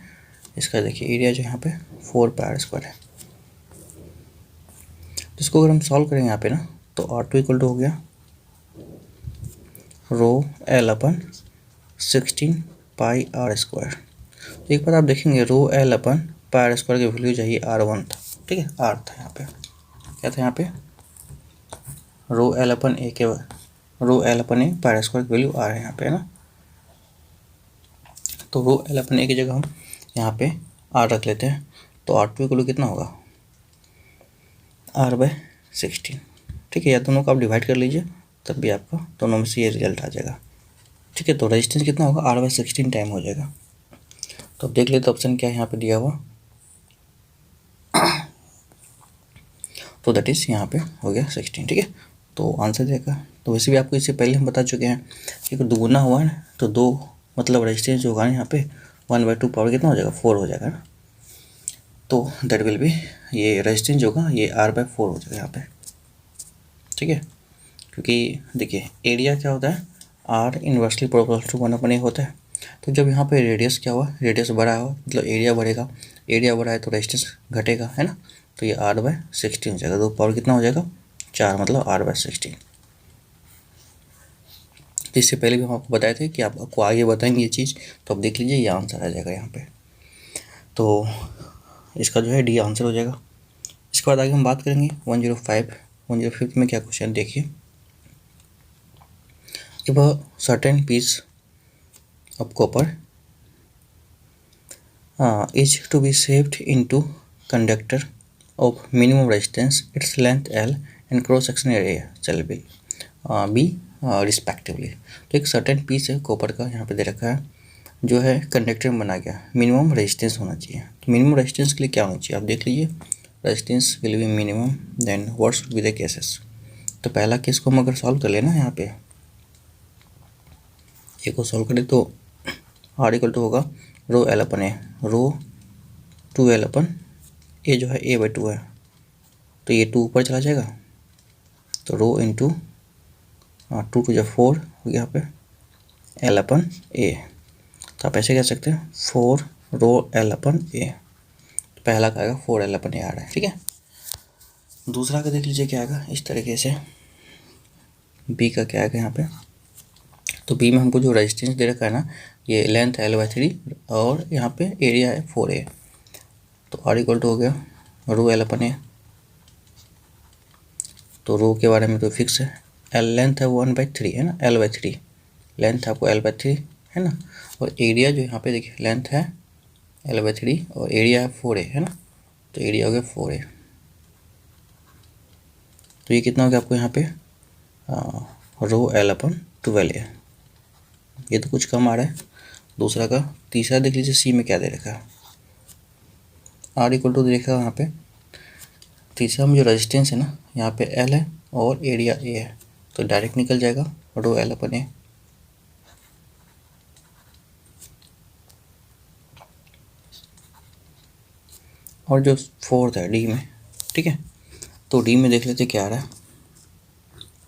इसका देखिए, एरिया जो यहाँ पे 4 पाई आर स्क्वायर है। तो इसको अगर हम सॉल्व करेंगे यहाँ पे ना, तो R2 इक्वल टू हो गया rho L upon 16 pi R square. तो एक बार आप देखेंगे rho L upon pi R square की वैल्यू चाहिए R1 था, ठीक है, R था यहाँ पे, क्या था यहाँ पे, rho L upon A pi R square की वैल्यू R है यहाँ पे, है ना। तो रो एल अपन ए की जगह हम यहाँ पे R रख लेते हैं, तो R2 इक्वल टू कितना होगा R/16, ठीक है। या दोनों को आप डिवाइड कर लीजिए, तब भी आपका दोनों में से ये रिजल्ट आ जाएगा, ठीक है। तो रेजिस्टेंस कितना होगा R/16 टाइम हो जाएगा। तो अब देख लेते ऑप्शन क्या है यहाँ पे दिया हुआ, तो दैट इज़ यहाँ पे हो गया 16, ठीक है। तो आंसर देगा। तो वैसे भी आपको इससे पहले हम बता चुके हैं कि अगर दुगुना हुआ है तो दो मतलब रेजिस्टेंस जो होगा यहाँ पे 1/2 पावर कितना हो जाएगा 4 हो जाएगा ना। तो दैट विल बी, ये रेजिस्टेंस जो होगा ये R/4 हो जाएगा यहाँ पे, ठीक है। क्योंकि देखिए एरिया क्या होता है, R inversely proportional to 1/a होता है। तो जब यहाँ पे रेडियस क्या हुआ, रेडियस बढ़ा हुआ मतलब एरिया बढ़ेगा, एरिया बढ़ा है तो रेजिस्टेंस घटेगा, है ना। तो ये R/16 हो जाएगा, दो पावर कितना हो जाएगा 4, मतलब R/16। तो इससे पहले भी हम आपको बताए थे कि आपको आगे बताएंगे ये चीज़, तो अब देख लीजिए ये आंसर आ जाएगा यहाँ पे। तो इसका जो है डी आंसर हो जाएगा। इसके बाद आगे हम बात करेंगे 105 में क्या क्वेश्चन देखिए। if a certain piece of copper is to be shaped into conductor of minimum resistance, its length L and cross section area shall be respectively. तो एक सर्टेन पीस है कॉपर का यहाँ पे दे रखा है जो है कंडक्टर में बना गया, मिनिमम रेजिस्टेंस होना चाहिए। तो मिनिमम रेजिस्टेंस के लिए क्या होना चाहिए आप देख लीजिए, resistance will be minimum, then what should be the cases. तो पहला केस को हम अगर सॉल्व कर लेना यहाँ पे ए को सॉल्व करें तो आर इक्वल टू होगा रो एल अपन ए, रो 2L अपन ए जो है A/2 है, तो ये 2 ऊपर चला जाएगा, तो रो इंटू 2 2 4 हो गया यहाँ पे L अपन ए। तो आप ऐसे कह सकते हैं 4 रो L अपन ए। तो पहला का आएगा 4L अपन ए आ रहा है, ठीक है। दूसरा का देख लीजिए क्या आएगा इस तरीके से, बी का क्या आएगा यहाँ पे। तो बी में हमको जो रेजिस्टेंस दे रखा है ना, ये लेंथ है L/3 और यहाँ पे एरिया है 4A। तो आर इक्वल टू हो गया रो एल अपन ए। तो रो के बारे में तो फिक्स है, एल लेंथ है 1/3 है ना, L/3 लेंथ आपको L/3 है ना, और एरिया जो यहाँ पे देखिए लेंथ है L/3 और एरिया है 4A है ना, तो एरिया हो गया 4A। तो ये कितना हो गया आपको यहाँ पे रो एल अपन 12A, ये तो कुछ कम आ रहा है। दूसरा का तीसरा देख लीजिए सी में क्या दे रखा है, आर इक्वल टू दे रखा है यहाँ पे। तीसरा में जो रेजिस्टेंस है ना यहाँ पे एल है और एरिया ए है, तो डायरेक्ट निकल जाएगा रो एल अपन ए। और जो फोर्थ है डी में, ठीक है, तो डी में देख लेते क्या आ रहा है।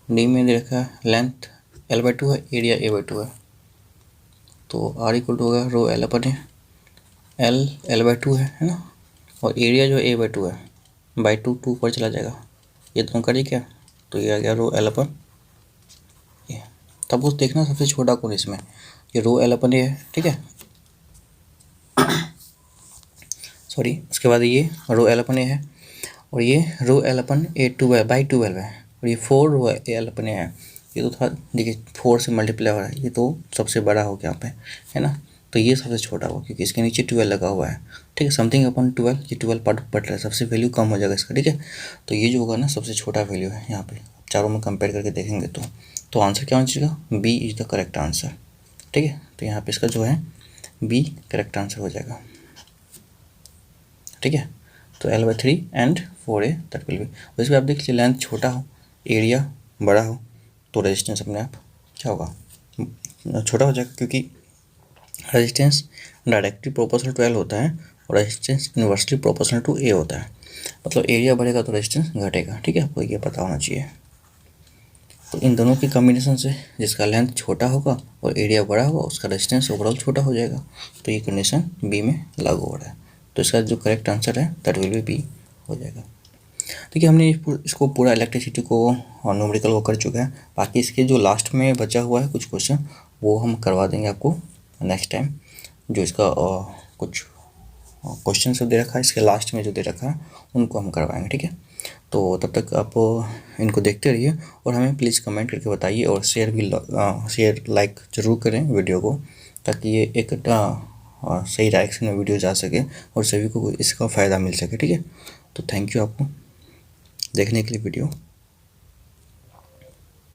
डी में दे रखा है लेंथ L/2 है, एरिया A/2 है, तो आर इक्वल टू होगा रो एल अपन ए, एल L/2 है ना, और एरिया जो A/2 है बाई 2 2 पर चला जाएगा, ये दोनों करिए क्या, तो ये आ गया रो एल अपन ए। तब उस देखना सबसे छोटा कौन इसमें, ये रो एल अपन ए है, ठीक है, सॉरी। उसके बाद ये रो एल अपन ए है और ये रो एल अपन ए 12 है और ये 4 रो एल अपन ए है। ये तो था देखिए 4 से मल्टीप्लाई हो रहा है, ये तो सबसे बड़ा हो गया यहाँ पे है ना, तो ये सबसे छोटा हुआ क्योंकि इसके नीचे 12 लगा हुआ है, ठीक है, समथिंग अपन 12, ये 12 पार्ट बढ़ रहा है, सबसे वैल्यू कम हो जाएगा इसका, ठीक है। तो ये जो होगा ना सबसे छोटा वैल्यू है यहाँ पे, चारों में कंपेयर करके देखेंगे तो आंसर क्या होना चाहिए, B is the correct answer, ठीक है। तो यहाँ पे इसका जो है बी करेक्ट आंसर हो जाएगा, ठीक है। तो L/3 and 4A that will B. वैसे भी आप देख लीजिए लेंथ छोटा हो एरिया बड़ा हो तो रेजिस्टेंस अपने आप क्या होगा, छोटा हो जाएगा, क्योंकि resistance directly proportional to L होता है और resistance inversely proportional to A होता है। मतलब एरिया बढ़ेगा तो रेजिस्टेंस घटेगा, ठीक है, आपको ये पता होना चाहिए। तो इन दोनों के कॉम्बिनेशन से जिसका लेंथ छोटा होगा और एरिया बड़ा होगा उसका रेजिस्टेंस ओवरऑल छोटा हो जाएगा, तो ये कंडीशन बी में लागू हो रहा है। तो इसका जो करेक्ट आंसर है दैट विल बी बी हो जाएगा। देखिए हमने इसको पूरा इलेक्ट्रिसिटी को न्यूमेरिकल वो कर चुका है, बाकी इसके जो लास्ट में बचा हुआ है कुछ क्वेश्चन वो हम करवा देंगे आपको नेक्स्ट टाइम। जो इसका कुछ क्वेश्चन सब दे रखा है इसके लास्ट में जो दे रखा है उनको हम करवाएंगे, ठीक है। तो तब तक आप इनको देखते रहिए और हमें प्लीज़ कमेंट करके बताइए और शेयर लाइक ज़रूर करें वीडियो को, ताकि ये एक सही डायरेक्शन में वीडियो जा सके और सभी को इसका फ़ायदा मिल सके, ठीक है। तो थैंक यू आपको देखने के लिए वीडियो।